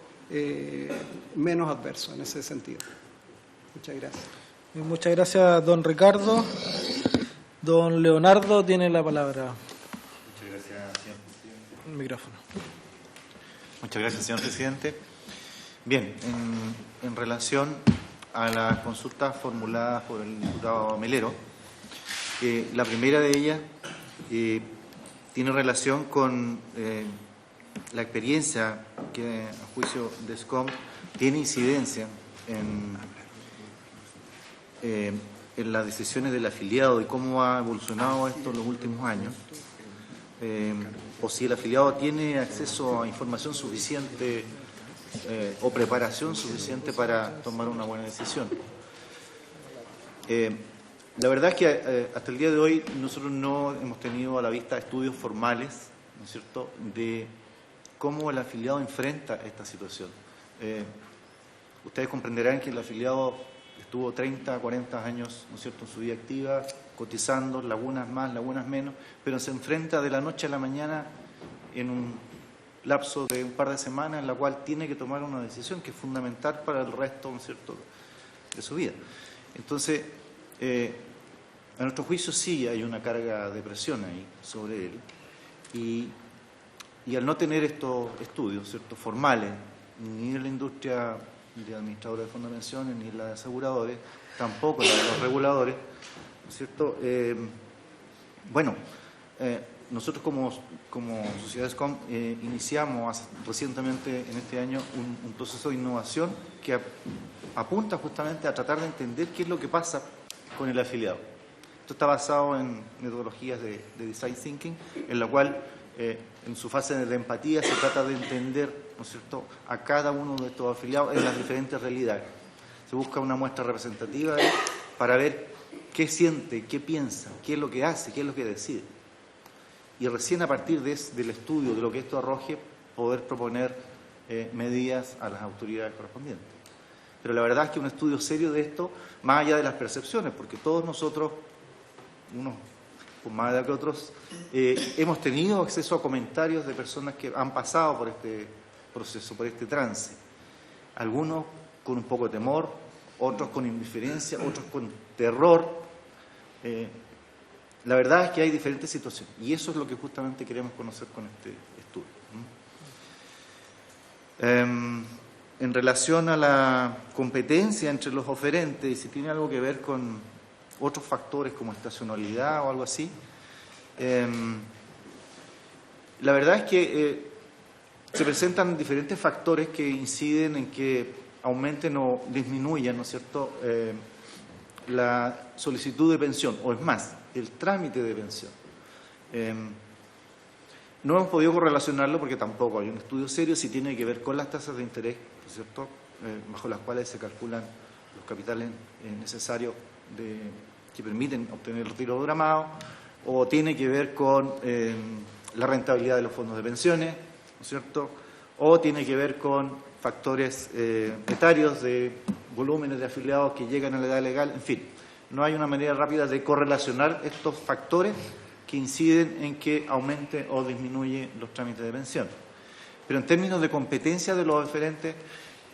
menos adverso en ese sentido. Muchas gracias. Muchas gracias, don Ricardo. Don Leonardo tiene la palabra. Muchas gracias, señor presidente. El micrófono. Muchas gracias, señor presidente. Bien, en relación a las consultas formuladas por el diputado Melero, la primera de ellas tiene relación con la experiencia que, a juicio de SCOM, tiene incidencia en las decisiones del afiliado y cómo ha evolucionado esto en los últimos años, o si el afiliado tiene acceso a información suficiente o preparación suficiente para tomar una buena decisión. La verdad es que hasta el día de hoy nosotros no hemos tenido a la vista estudios formales, ¿no es cierto?, de cómo el afiliado enfrenta esta situación. Ustedes comprenderán que el afiliado estuvo 30, 40 años, ¿no es cierto?, en su vida activa, cotizando, lagunas más, lagunas menos, pero se enfrenta de la noche a la mañana en un lapso de un par de semanas en la cual tiene que tomar una decisión que es fundamental para el resto, ¿no es cierto?, de su vida. Entonces, a nuestro juicio sí hay una carga de presión ahí sobre él, y al no tener estos estudios, ¿cierto?, formales, ni de la industria de administradores de fondos de pensiones, ni la de aseguradores, tampoco la de los reguladores, ¿no es cierto? Nosotros como Sociedad SCOM iniciamos recientemente en este año un proceso de innovación que apunta justamente a tratar de entender qué es lo que pasa con el afiliado. Esto está basado en metodologías de design thinking, en la cual en su fase de empatía se trata de entender, ¿no es cierto?, a cada uno de estos afiliados en las diferentes realidades. Se busca una muestra representativa de él para ver qué siente, qué piensa, qué es lo que hace, qué es lo que decide. Y recién a partir del estudio de lo que esto arroje, poder proponer medidas a las autoridades correspondientes. Pero la verdad es que un estudio serio de esto, más allá de las percepciones, porque todos nosotros, unos con más edad que otros, hemos tenido acceso a comentarios de personas que han pasado por proceso, por este trance. Algunos con un poco de temor, otros con indiferencia, otros con terror. La verdad es que hay diferentes situaciones y eso es lo que justamente queremos conocer con este estudio. En relación a la competencia entre los oferentes y si tiene algo que ver con otros factores como estacionalidad o algo así, la verdad es que se presentan diferentes factores que inciden en que aumenten o disminuyan, ¿no es cierto?, la solicitud de pensión, o es más, el trámite de pensión. No hemos podido correlacionarlo porque tampoco hay un estudio serio si tiene que ver con las tasas de interés, ¿no es cierto?, bajo las cuales se calculan los capitales necesarios que permiten obtener el retiro programado, o tiene que ver con la rentabilidad de los fondos de pensiones, ¿no es cierto?, o tiene que ver con factores etarios de volúmenes de afiliados que llegan a la edad legal, en fin. No hay una manera rápida de correlacionar estos factores que inciden en que aumente o disminuye los trámites de pensión. Pero en términos de competencia de los oferentes,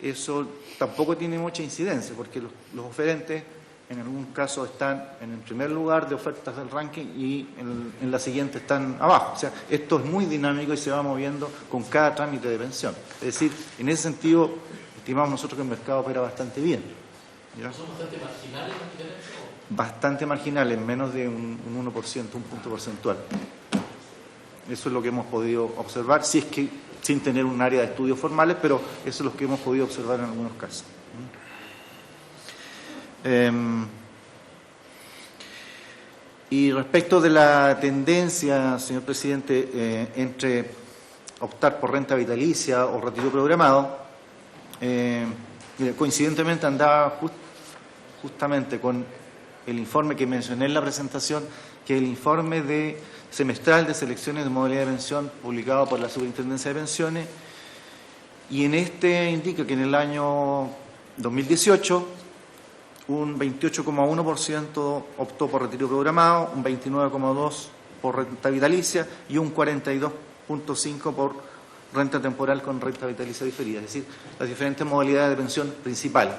eso tampoco tiene mucha incidencia, porque los oferentes en algún caso están en el primer lugar de ofertas del ranking y en la siguiente están abajo. O sea, esto es muy dinámico y se va moviendo con cada trámite de pensión. Es decir, en ese sentido, estimamos nosotros que el mercado opera bastante bien. ¿Ya? ¿Son bastante marginales las diferencias? Bastante marginales, menos de un 1%, un punto porcentual. Eso es lo que hemos podido observar, si es que sin tener un área de estudios formales, pero eso es lo que hemos podido observar en algunos casos. Y respecto de la tendencia, señor presidente, entre optar por renta vitalicia o retiro programado, coincidentemente andaba justamente con el informe que mencioné en la presentación, que es el informe semestral de selecciones de modalidad de pensión publicado por la Superintendencia de Pensiones, y en este indica que en el año 2018 un 28,1% optó por retiro programado, un 29,2% por renta vitalicia y un 42,5% por renta temporal con renta vitalicia diferida, es decir, las diferentes modalidades de pensión principales.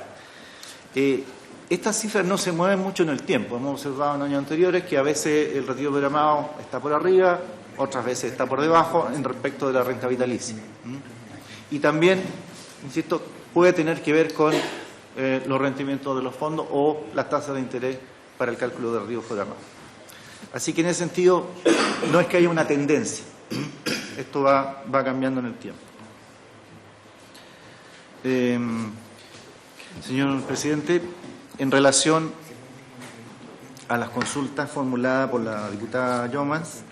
Estas cifras no se mueven mucho en el tiempo. Hemos observado en años anteriores que a veces el retiro programado está por arriba, otras veces está por debajo en respecto de la renta vitalicia. Y también, insisto, puede tener que ver con los rendimientos de los fondos o las tasas de interés para el cálculo de retiro programado. Así que en ese sentido no es que haya una tendencia. Esto va cambiando en el tiempo. Señor presidente, en relación a las consultas formuladas por la diputada Llomas,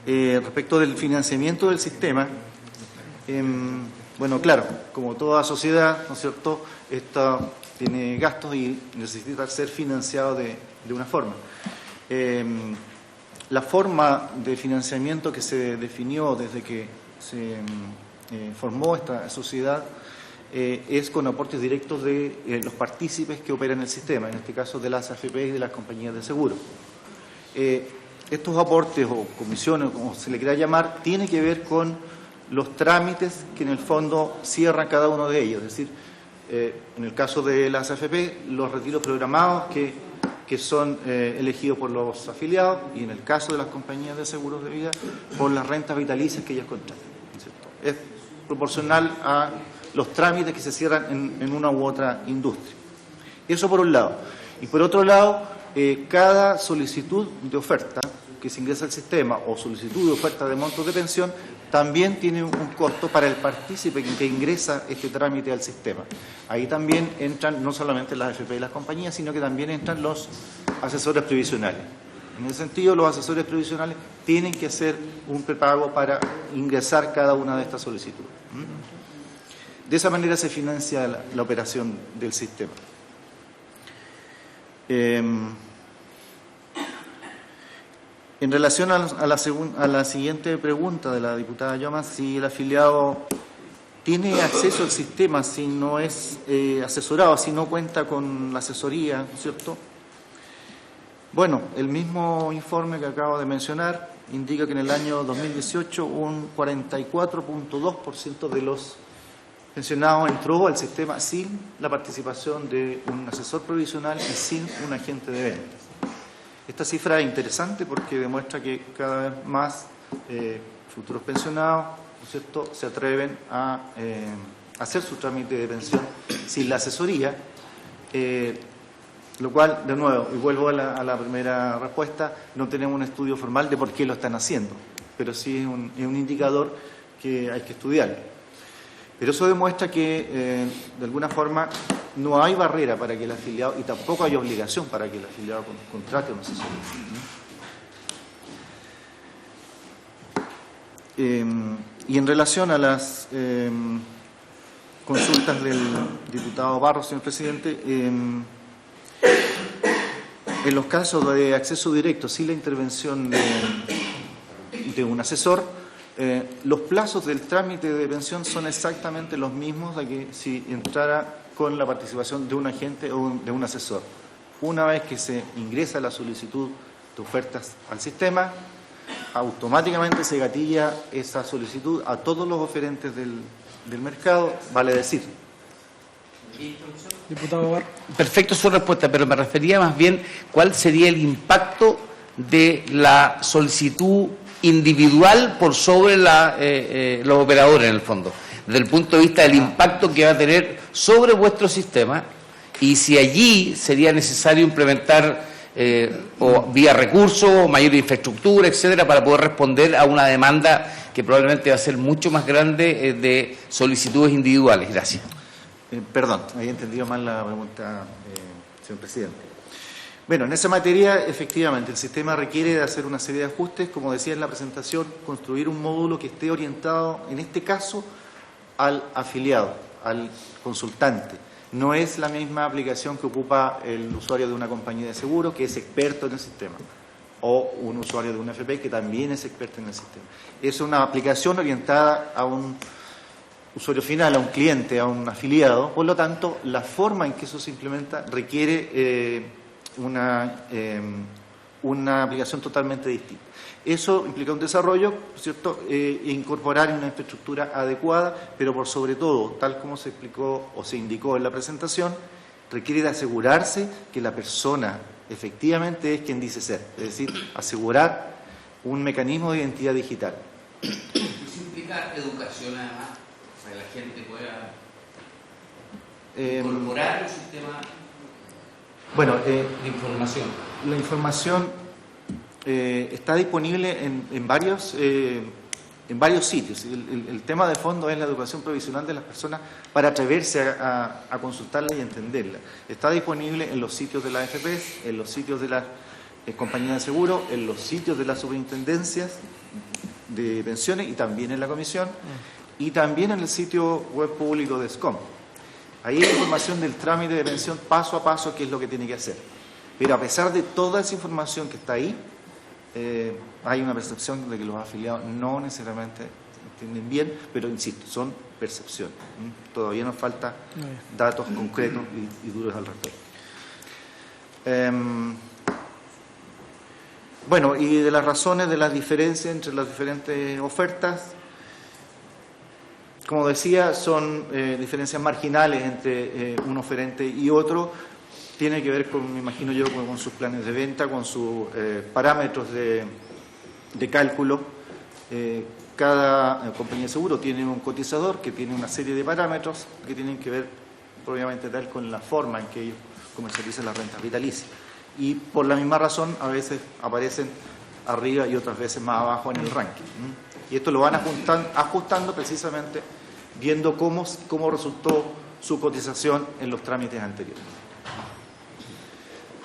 respecto del financiamiento del sistema, bueno, claro, como toda sociedad, ¿no es cierto?, esta tiene gastos y necesita ser financiado de una forma. La forma de financiamiento que se definió desde que se formó esta sociedad es con aportes directos de los partícipes que operan el sistema, en este caso de las AFP y de las compañías de seguro. Estos aportes o comisiones, como se le quiera llamar, tienen que ver con los trámites que en el fondo cierran cada uno de ellos, es decir, en el caso de las AFP, los retiros programados que son elegidos por los afiliados, y en el caso de las compañías de seguros de vida, por las rentas vitalicias que ellas contratan, ¿cierto? Es proporcional a los trámites que se cierran en una u otra industria. Eso por un lado. Y por otro lado, cada solicitud de oferta que se ingresa al sistema o solicitud de oferta de montos de pensión también tiene un costo para el partícipe que ingresa este trámite al sistema. Ahí también entran no solamente las AFP y las compañías, sino que también entran los asesores previsionales. En ese sentido, los asesores previsionales tienen que hacer un prepago para ingresar cada una de estas solicitudes. De esa manera se financia la operación del sistema. En relación a la siguiente pregunta de la diputada Llomas, si el afiliado tiene acceso al sistema, si no es asesorado, si no cuenta con la asesoría, ¿cierto? Bueno, el mismo informe que acabo de mencionar indica que en el año 2018 un 44,2% de los pensionado entró al sistema sin la participación de un asesor provisional y sin un agente de ventas. Esta cifra es interesante porque demuestra que cada vez más futuros pensionados, ¿no es cierto?, se atreven a hacer su trámite de pensión sin la asesoría, lo cual, de nuevo, y vuelvo a la primera respuesta, no tenemos un estudio formal de por qué lo están haciendo, pero sí es un indicador que hay que estudiar. Pero eso demuestra que, de alguna forma, no hay barrera para que el afiliado, y tampoco hay obligación para que el afiliado contrate a un asesor. Y en relación a las consultas del diputado Barros, señor presidente, en los casos de acceso directo sin la intervención de un asesor, los plazos del trámite de pensión son exactamente los mismos de que si entrara con la participación de un agente o de un asesor. Una vez que se ingresa la solicitud de ofertas al sistema, automáticamente se gatilla esa solicitud a todos los oferentes del mercado, vale decir. Diputado Bar. Perfecto su respuesta, pero me refería más bien cuál sería el impacto de la solicitud individual por sobre los operadores, en el fondo, desde el punto de vista del impacto que va a tener sobre vuestro sistema, y si allí sería necesario implementar o vía recursos, o mayor infraestructura, etcétera, para poder responder a una demanda que probablemente va a ser mucho más grande de solicitudes individuales. Gracias. Perdón, había entendido mal la pregunta, señor presidente. Bueno, en esa materia, efectivamente, el sistema requiere de hacer una serie de ajustes, como decía en la presentación, construir un módulo que esté orientado, en este caso, al afiliado, al consultante. No es la misma aplicación que ocupa el usuario de una compañía de seguro, que es experto en el sistema, o un usuario de una FP que también es experto en el sistema. Es una aplicación orientada a un usuario final, a un cliente, a un afiliado. Por lo tanto, la forma en que eso se implementa requiere una aplicación totalmente distinta. Eso implica un desarrollo, ¿cierto?, incorporar una infraestructura adecuada, pero por sobre todo, tal como se explicó o se indicó en la presentación, requiere de asegurarse que la persona efectivamente es quien dice ser, es decir, asegurar un mecanismo de identidad digital. ¿Eso implica educación además, para que la gente pueda incorporar un sistema de información? La información está disponible en varios sitios. El tema de fondo es la educación provisional de las personas para atreverse a consultarla y entenderla. Está disponible en los sitios de las AFPs, en los sitios de las compañías de seguro, en los sitios de las superintendencias de pensiones y también en la comisión, y también en el sitio web público de SCOM. Ahí hay información del trámite de pensión paso a paso, qué es lo que tiene que hacer. Pero a pesar de toda esa información que está ahí, hay una percepción de que los afiliados no necesariamente entienden bien, pero insisto, son percepciones. Todavía nos falta datos concretos y duros al respecto. Bueno, y de las razones de las diferencias entre las diferentes ofertas, como decía, son diferencias marginales entre un oferente y otro. Tiene que ver con, me imagino yo, con sus planes de venta, con sus parámetros de cálculo. Cada compañía de seguro tiene un cotizador que tiene una serie de parámetros que tienen que ver, obviamente, tal con la forma en que ellos comercializan las rentas vitalicias. Y por la misma razón, a veces aparecen arriba y otras veces más abajo en el ranking. Y esto lo van ajustando precisamente viendo cómo resultó su cotización en los trámites anteriores.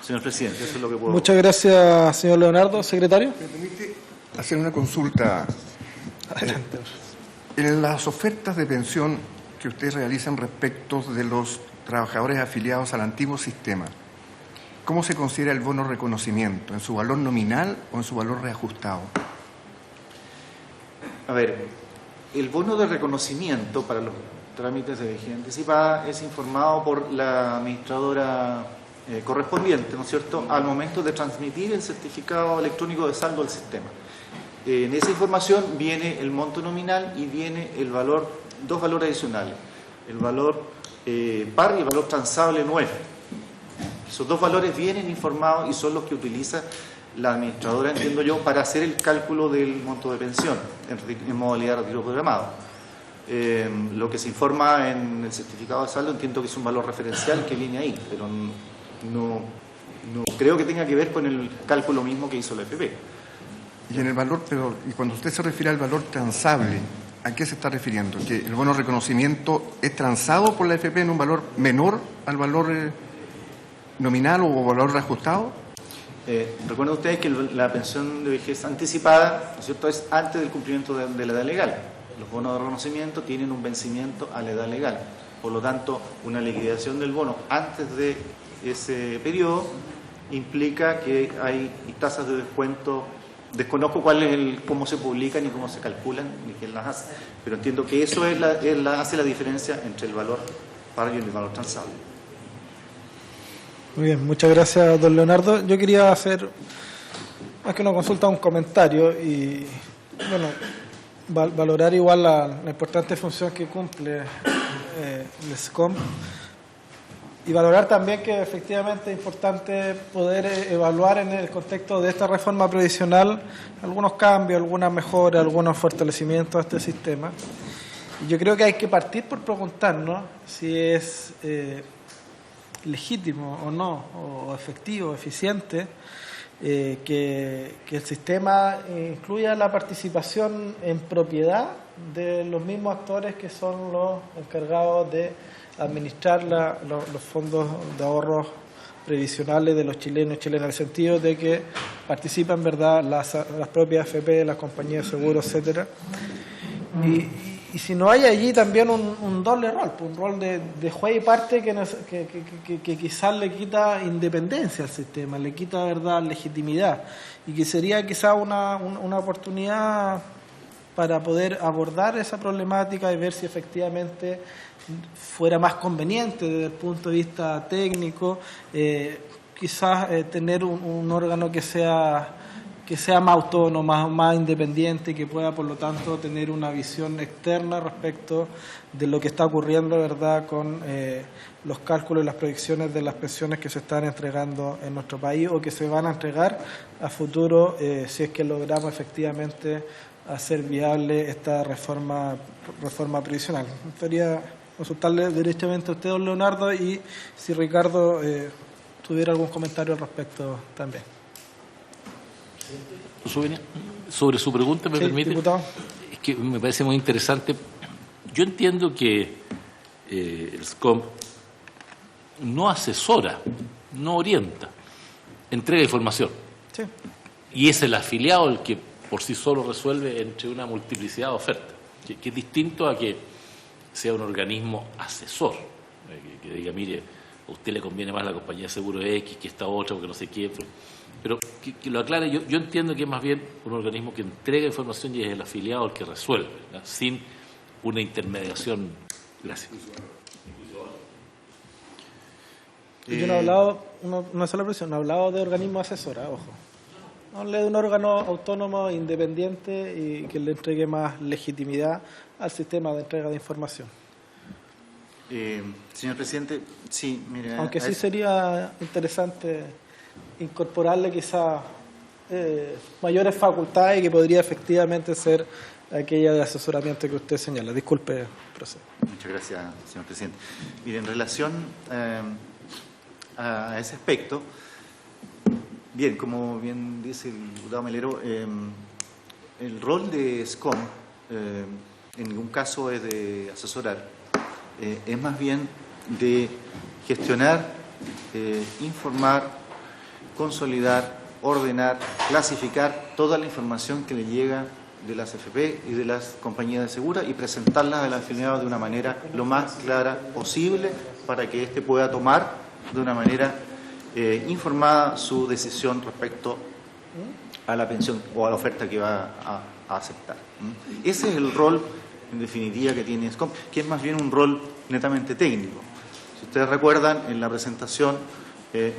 Señor presidente, eso es lo que puedo... Muchas gracias, señor Leonardo. Secretario. ¿Me permite hacer una consulta? Adelante. En las ofertas de pensión que ustedes realizan respecto de los trabajadores afiliados al antiguo sistema, ¿cómo se considera el bono reconocimiento? ¿En su valor nominal o en su valor reajustado? A ver, el bono de reconocimiento para los trámites de vigencia anticipada es informado por la administradora correspondiente, ¿no es cierto?, al momento de transmitir el certificado electrónico de saldo al sistema. En esa información viene el monto nominal y viene el valor, dos valores adicionales. el valor par y el valor transable 9. Esos dos valores vienen informados y son los que utiliza la administradora, entiendo yo, para hacer el cálculo del monto de pensión en modalidad de retiro programado. Lo que se informa en el certificado de saldo entiendo que es un valor referencial que viene ahí, pero no creo que tenga que ver con el cálculo mismo que hizo la AFP. Y en el valor, pero y cuando usted se refiere al valor transable, ¿a qué se está refiriendo? ¿Que el bono de reconocimiento es transado por la AFP en un valor menor al valor nominal o valor reajustado? Recuerden ustedes que la pensión de vejez anticipada, ¿no es cierto?, es antes del cumplimiento de la edad legal. Los bonos de reconocimiento tienen un vencimiento a la edad legal. Por lo tanto, una liquidación del bono antes de ese periodo implica que hay tasas de descuento. Desconozco cómo se publican y cómo se calculan ni quién las hace, pero entiendo que eso hace la diferencia entre el valor par y el valor transable. Muy bien, muchas gracias, don Leonardo. Yo quería hacer, más que una consulta, un comentario y, bueno, valorar igual la importante función que cumple el SCOM y valorar también que efectivamente es importante poder evaluar en el contexto de esta reforma previsional algunos cambios, algunas mejoras, algunos fortalecimientos a este sistema. Y yo creo que hay que partir por preguntarnos si es legítimo o no, o efectivo, eficiente, que el sistema incluya la participación en propiedad de los mismos actores que son los encargados de administrar los fondos de ahorros previsionales de los chilenos y chilenas, en el sentido de que participan, ¿verdad?, las propias AFP, las compañías de seguros, etcétera. Y si no hay allí también un doble rol, un rol de juez y parte que quizás le quita independencia al sistema, le quita, ¿verdad?, legitimidad, y que sería quizás una oportunidad para poder abordar esa problemática y ver si efectivamente fuera más conveniente desde el punto de vista técnico, quizás tener un órgano que sea más autónomo, más independiente y que pueda, por lo tanto, tener una visión externa respecto de lo que está ocurriendo, ¿verdad?, con los cálculos y las proyecciones de las pensiones que se están entregando en nuestro país o que se van a entregar a futuro si es que logramos efectivamente hacer viable esta reforma previsional. Me gustaría consultarle directamente a usted, don Leonardo, y si Ricardo tuviera algún comentario al respecto también. Sobre su pregunta, me permite, diputado. Es que me parece muy interesante. Yo entiendo que el SCOM no asesora, no orienta, entrega información. Sí. Y es el afiliado el que por sí solo resuelve entre una multiplicidad de ofertas, que es distinto a que sea un organismo asesor, que diga, mire, a usted le conviene más la compañía de seguro X que esta otra, porque no sé qué, pero que lo aclare. Yo entiendo que es más bien un organismo que entrega información y es el afiliado el que resuelve, ¿no?, sin una intermediación. Gracias. Yo no he hablado, una sola presión, no he hablado de organismo asesora, ojo. Hablé de un órgano autónomo, independiente y que le entregue más legitimidad al sistema de entrega de información. Señor presidente, sí, mire. Aunque sí sería interesante incorporarle quizás mayores facultades y que podría efectivamente ser aquella de asesoramiento que usted señala. Disculpe, procedo. Muchas gracias, señor presidente. Mire, en relación a ese aspecto, bien, como bien dice el diputado Melero, el rol de SCOM en ningún caso es de asesorar, es más bien de gestionar, informar, consolidar, ordenar, clasificar toda la información que le llega de las AFP y de las compañías de seguros y presentarlas al afiliado de una manera lo más clara posible para que éste pueda tomar de una manera informada su decisión respecto a la pensión o a la oferta que va a aceptar. Ese es el rol, en definitiva, que tiene SCOM, que es más bien un rol netamente técnico. Si ustedes recuerdan, en la presentación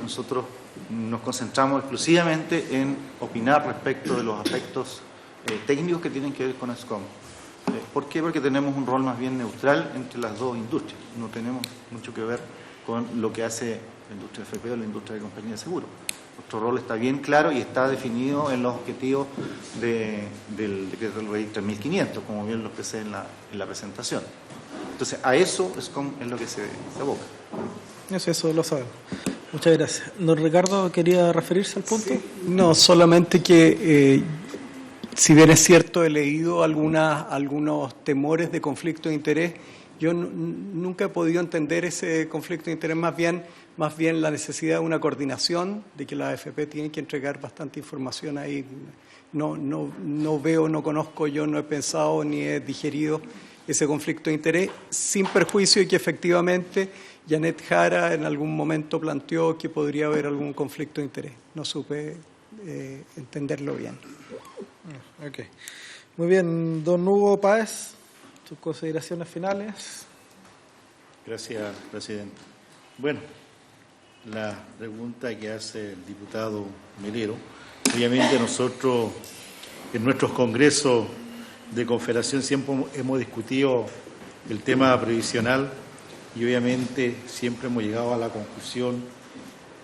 nosotros nos concentramos exclusivamente en opinar respecto de los aspectos técnicos que tienen que ver con SCOM. ¿Por qué? Porque tenemos un rol más bien neutral entre las dos industrias. No tenemos mucho que ver con lo que hace la industria de FP o la industria de compañía de seguro. Nuestro rol está bien claro y está definido en los objetivos del decreto de ley 3500, como bien lo expresé en la presentación. Entonces, a eso es lo que se aboca. Eso lo sabemos. Muchas gracias. Don Ricardo, ¿quería referirse al punto? Sí. No, solamente que, si bien es cierto, he leído algunos temores de conflicto de interés, yo nunca he podido entender ese conflicto de interés, más bien la necesidad de una coordinación, de que la AFP tiene que entregar bastante información ahí. No veo, no conozco, yo no he pensado ni he digerido ese conflicto de interés, sin perjuicio de que efectivamente Janet Jara en algún momento planteó que podría haber algún conflicto de interés. No supe entenderlo bien. Okay. Muy bien, don Hugo Páez, sus consideraciones finales. Gracias, presidente. Bueno, la pregunta que hace el diputado Melero, obviamente nosotros en nuestros congresos de Confederación siempre hemos discutido el tema previsional y obviamente siempre hemos llegado a la conclusión,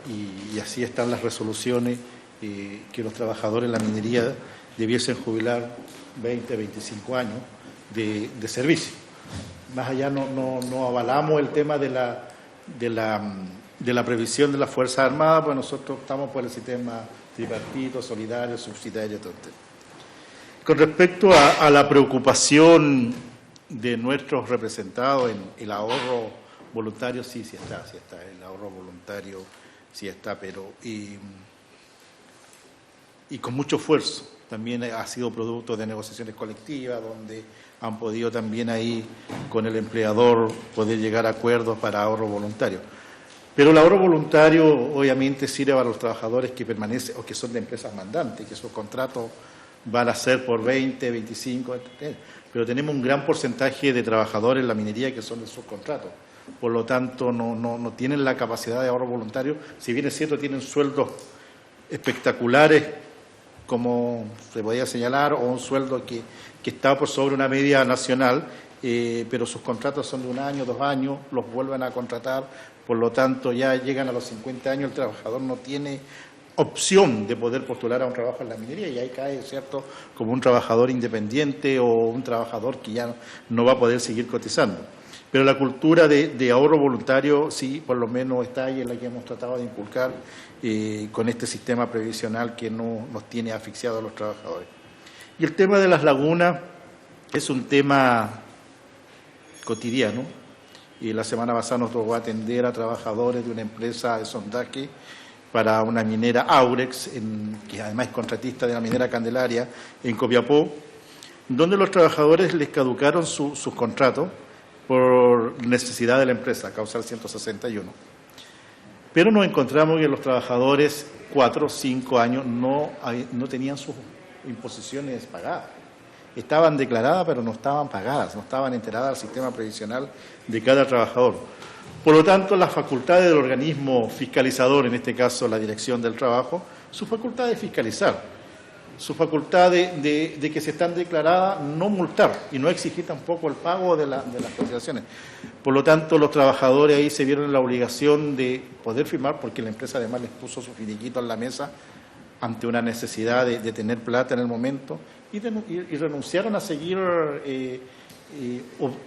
y así están las resoluciones, que los trabajadores de la minería debiesen jubilar 20, 25 años de servicio. Más allá no avalamos el tema de la previsión de las Fuerzas Armadas, pues nosotros estamos por el sistema tripartito, solidario, subsidiario, todo. Con respecto a la preocupación de nuestros representados en el ahorro voluntario, sí está, el ahorro voluntario sí está, pero y con mucho esfuerzo. También ha sido producto de negociaciones colectivas, donde han podido también ahí con el empleador poder llegar a acuerdos para ahorro voluntario. Pero el ahorro voluntario obviamente sirve para los trabajadores que permanecen o que son de empresas mandantes, que sus contratos van a ser por 20, 25, pero tenemos un gran porcentaje de trabajadores en la minería que son de subcontratos. Por lo tanto, no tienen la capacidad de ahorro voluntario. Si bien es cierto, tienen sueldos espectaculares, como se podía señalar, o un sueldo que está por sobre una media nacional, pero sus contratos son de 1 año, 2 años, los vuelven a contratar, por lo tanto ya llegan a los 50 años, el trabajador no tiene opción de poder postular a un trabajo en la minería y ahí cae, ¿cierto?, como un trabajador independiente o un trabajador que ya no va a poder seguir cotizando. Pero la cultura de ahorro voluntario sí, por lo menos está ahí, en la que hemos tratado de inculcar con este sistema previsional que no nos tiene asfixiados a los trabajadores. Y el tema de las lagunas es un tema cotidiano. Y la semana pasada nos tocó atender a trabajadores de una empresa de sondaje para una minera Aurex, que además es contratista de la minera Candelaria, en Copiapó, donde los trabajadores les caducaron sus contratos por necesidad de la empresa, causal 161. Pero nos encontramos que los trabajadores 4 o 5 años no tenían sus imposiciones pagadas. Estaban declaradas, pero no estaban pagadas, no estaban enteradas al sistema previsional de cada trabajador. Por lo tanto, las facultades del organismo fiscalizador, en este caso la Dirección del Trabajo, su facultad de fiscalizar, su facultad de que se están declaradas, no multar y no exigir tampoco el pago de las cotizaciones. Por lo tanto, los trabajadores ahí se vieron en la obligación de poder firmar, porque la empresa además les puso su finiquito en la mesa ante una necesidad de tener plata en el momento y renunciaron a seguir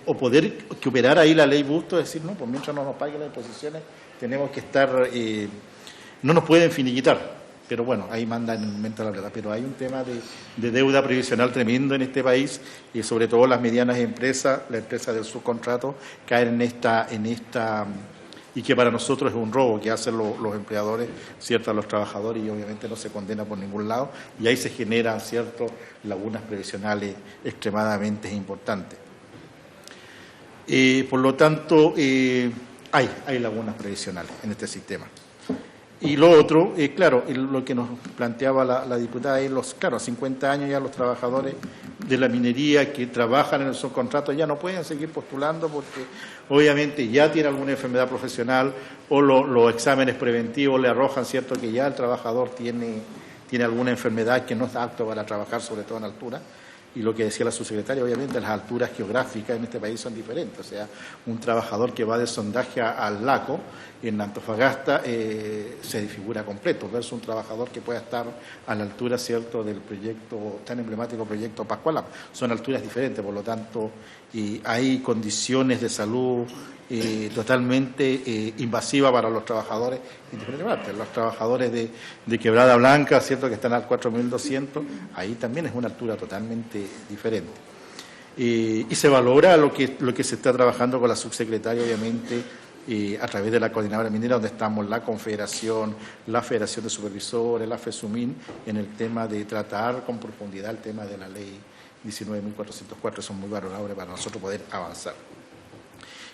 o poder que operar ahí la ley Busto, decir, no, pues mientras no nos paguen las imposiciones tenemos que estar, no nos pueden finiquitar. Pero bueno, ahí mandan en mente la plata. Pero hay un tema de deuda previsional tremendo en este país y sobre todo las medianas empresas, la empresa del subcontrato, caen en esta y que para nosotros es un robo que hacen los empleadores, ¿cierto?, a los trabajadores y obviamente no se condena por ningún lado y ahí se generan, ¿cierto?, lagunas previsionales extremadamente importantes. Por lo tanto, hay lagunas previsionales en este sistema. Y lo otro, claro, lo que nos planteaba la diputada es, claro, a 50 años ya los trabajadores de la minería que trabajan en el subcontrato ya no pueden seguir postulando porque obviamente ya tiene alguna enfermedad profesional o los exámenes preventivos le arrojan, ¿cierto?, que ya el trabajador tiene alguna enfermedad que no está apto para trabajar, sobre todo en altura. Y lo que decía la subsecretaria, obviamente las alturas geográficas en este país son diferentes. O sea, un trabajador que va de Sondaje al Laco, en Antofagasta, se desfigura completo, versus un trabajador que pueda estar a la altura, ¿cierto?, del proyecto, tan emblemático proyecto Pascualapa. Son alturas diferentes, por lo tanto, hay condiciones de salud totalmente invasivas para los trabajadores, independientemente. Los trabajadores de Quebrada Blanca, ¿cierto?, que están al 4.200, ahí también es una altura totalmente diferente. Y se valora lo que se está trabajando con la subsecretaria, obviamente, a través de la coordinadora minera, donde estamos la Confederación, la Federación de Supervisores, la FESUMIN, en el tema de tratar con profundidad el tema de la ley 19.404, son muy valorables para nosotros poder avanzar.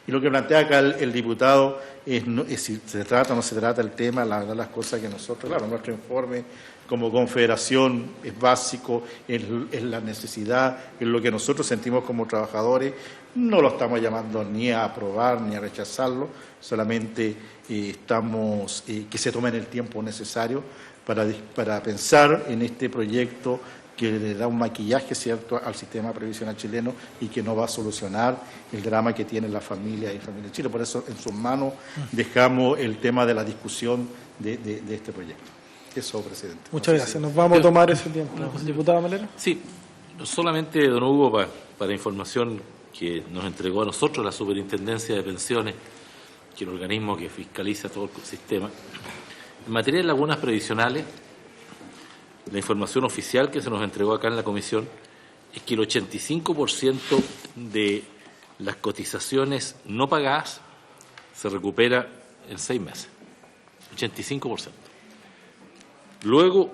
Y lo que plantea acá el diputado es si se trata o no se trata el tema, la verdad, las cosas que nosotros, claro, nuestro informe como confederación es básico, es la necesidad, es lo que nosotros sentimos como trabajadores, no lo estamos llamando ni a aprobar ni a rechazarlo, solamente estamos que se tomen el tiempo necesario para pensar en este proyecto que le da un maquillaje, ¿cierto?, al sistema previsional chileno y que no va a solucionar el drama que tienen las familias y familias de Chile. Por eso, en sus manos, dejamos el tema de la discusión de este proyecto. Eso, presidente. Muchas gracias. Nos vamos a tomar ese tiempo. Diputado Melero. Sí, solamente, don Hugo, para información que nos entregó a nosotros la Superintendencia de Pensiones, que es el organismo que fiscaliza todo el sistema, en materia de lagunas previsionales, la información oficial que se nos entregó acá en la comisión es que el 85% de las cotizaciones no pagadas se recupera en 6 meses. 85%. Luego,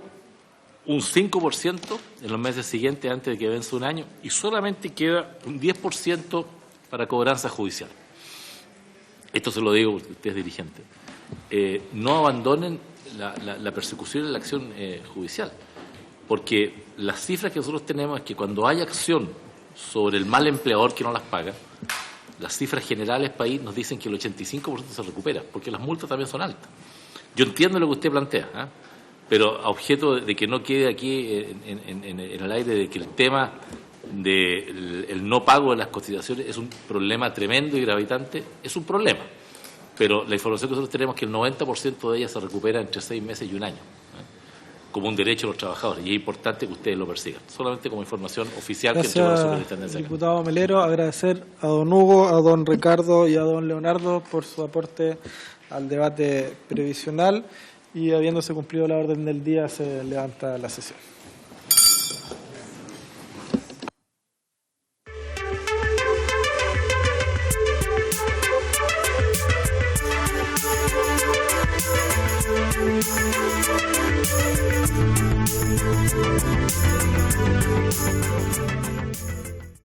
un 5% en los meses siguientes antes de que vence un año y solamente queda un 10% para cobranza judicial. Esto se lo digo porque usted es dirigente. No abandonen la persecución y la acción judicial, porque las cifras que nosotros tenemos es que cuando hay acción sobre el mal empleador que no las paga, las cifras generales país nos dicen que el 85% se recupera, porque las multas también son altas. Yo entiendo lo que usted plantea, pero a objeto de que no quede aquí en el aire de que el tema del no pago de las cotizaciones es un problema tremendo y gravitante, es un problema. Pero la información que nosotros tenemos es que el 90% de ellas se recupera entre 6 meses y un año, como un derecho de los trabajadores, y es importante que ustedes lo persigan. Solamente como información oficial que entregó la Superintendencia. Diputado Melero, agradecer a don Hugo, a don Ricardo y a don Leonardo por su aporte al debate previsional, y habiéndose cumplido la orden del día, se levanta la sesión.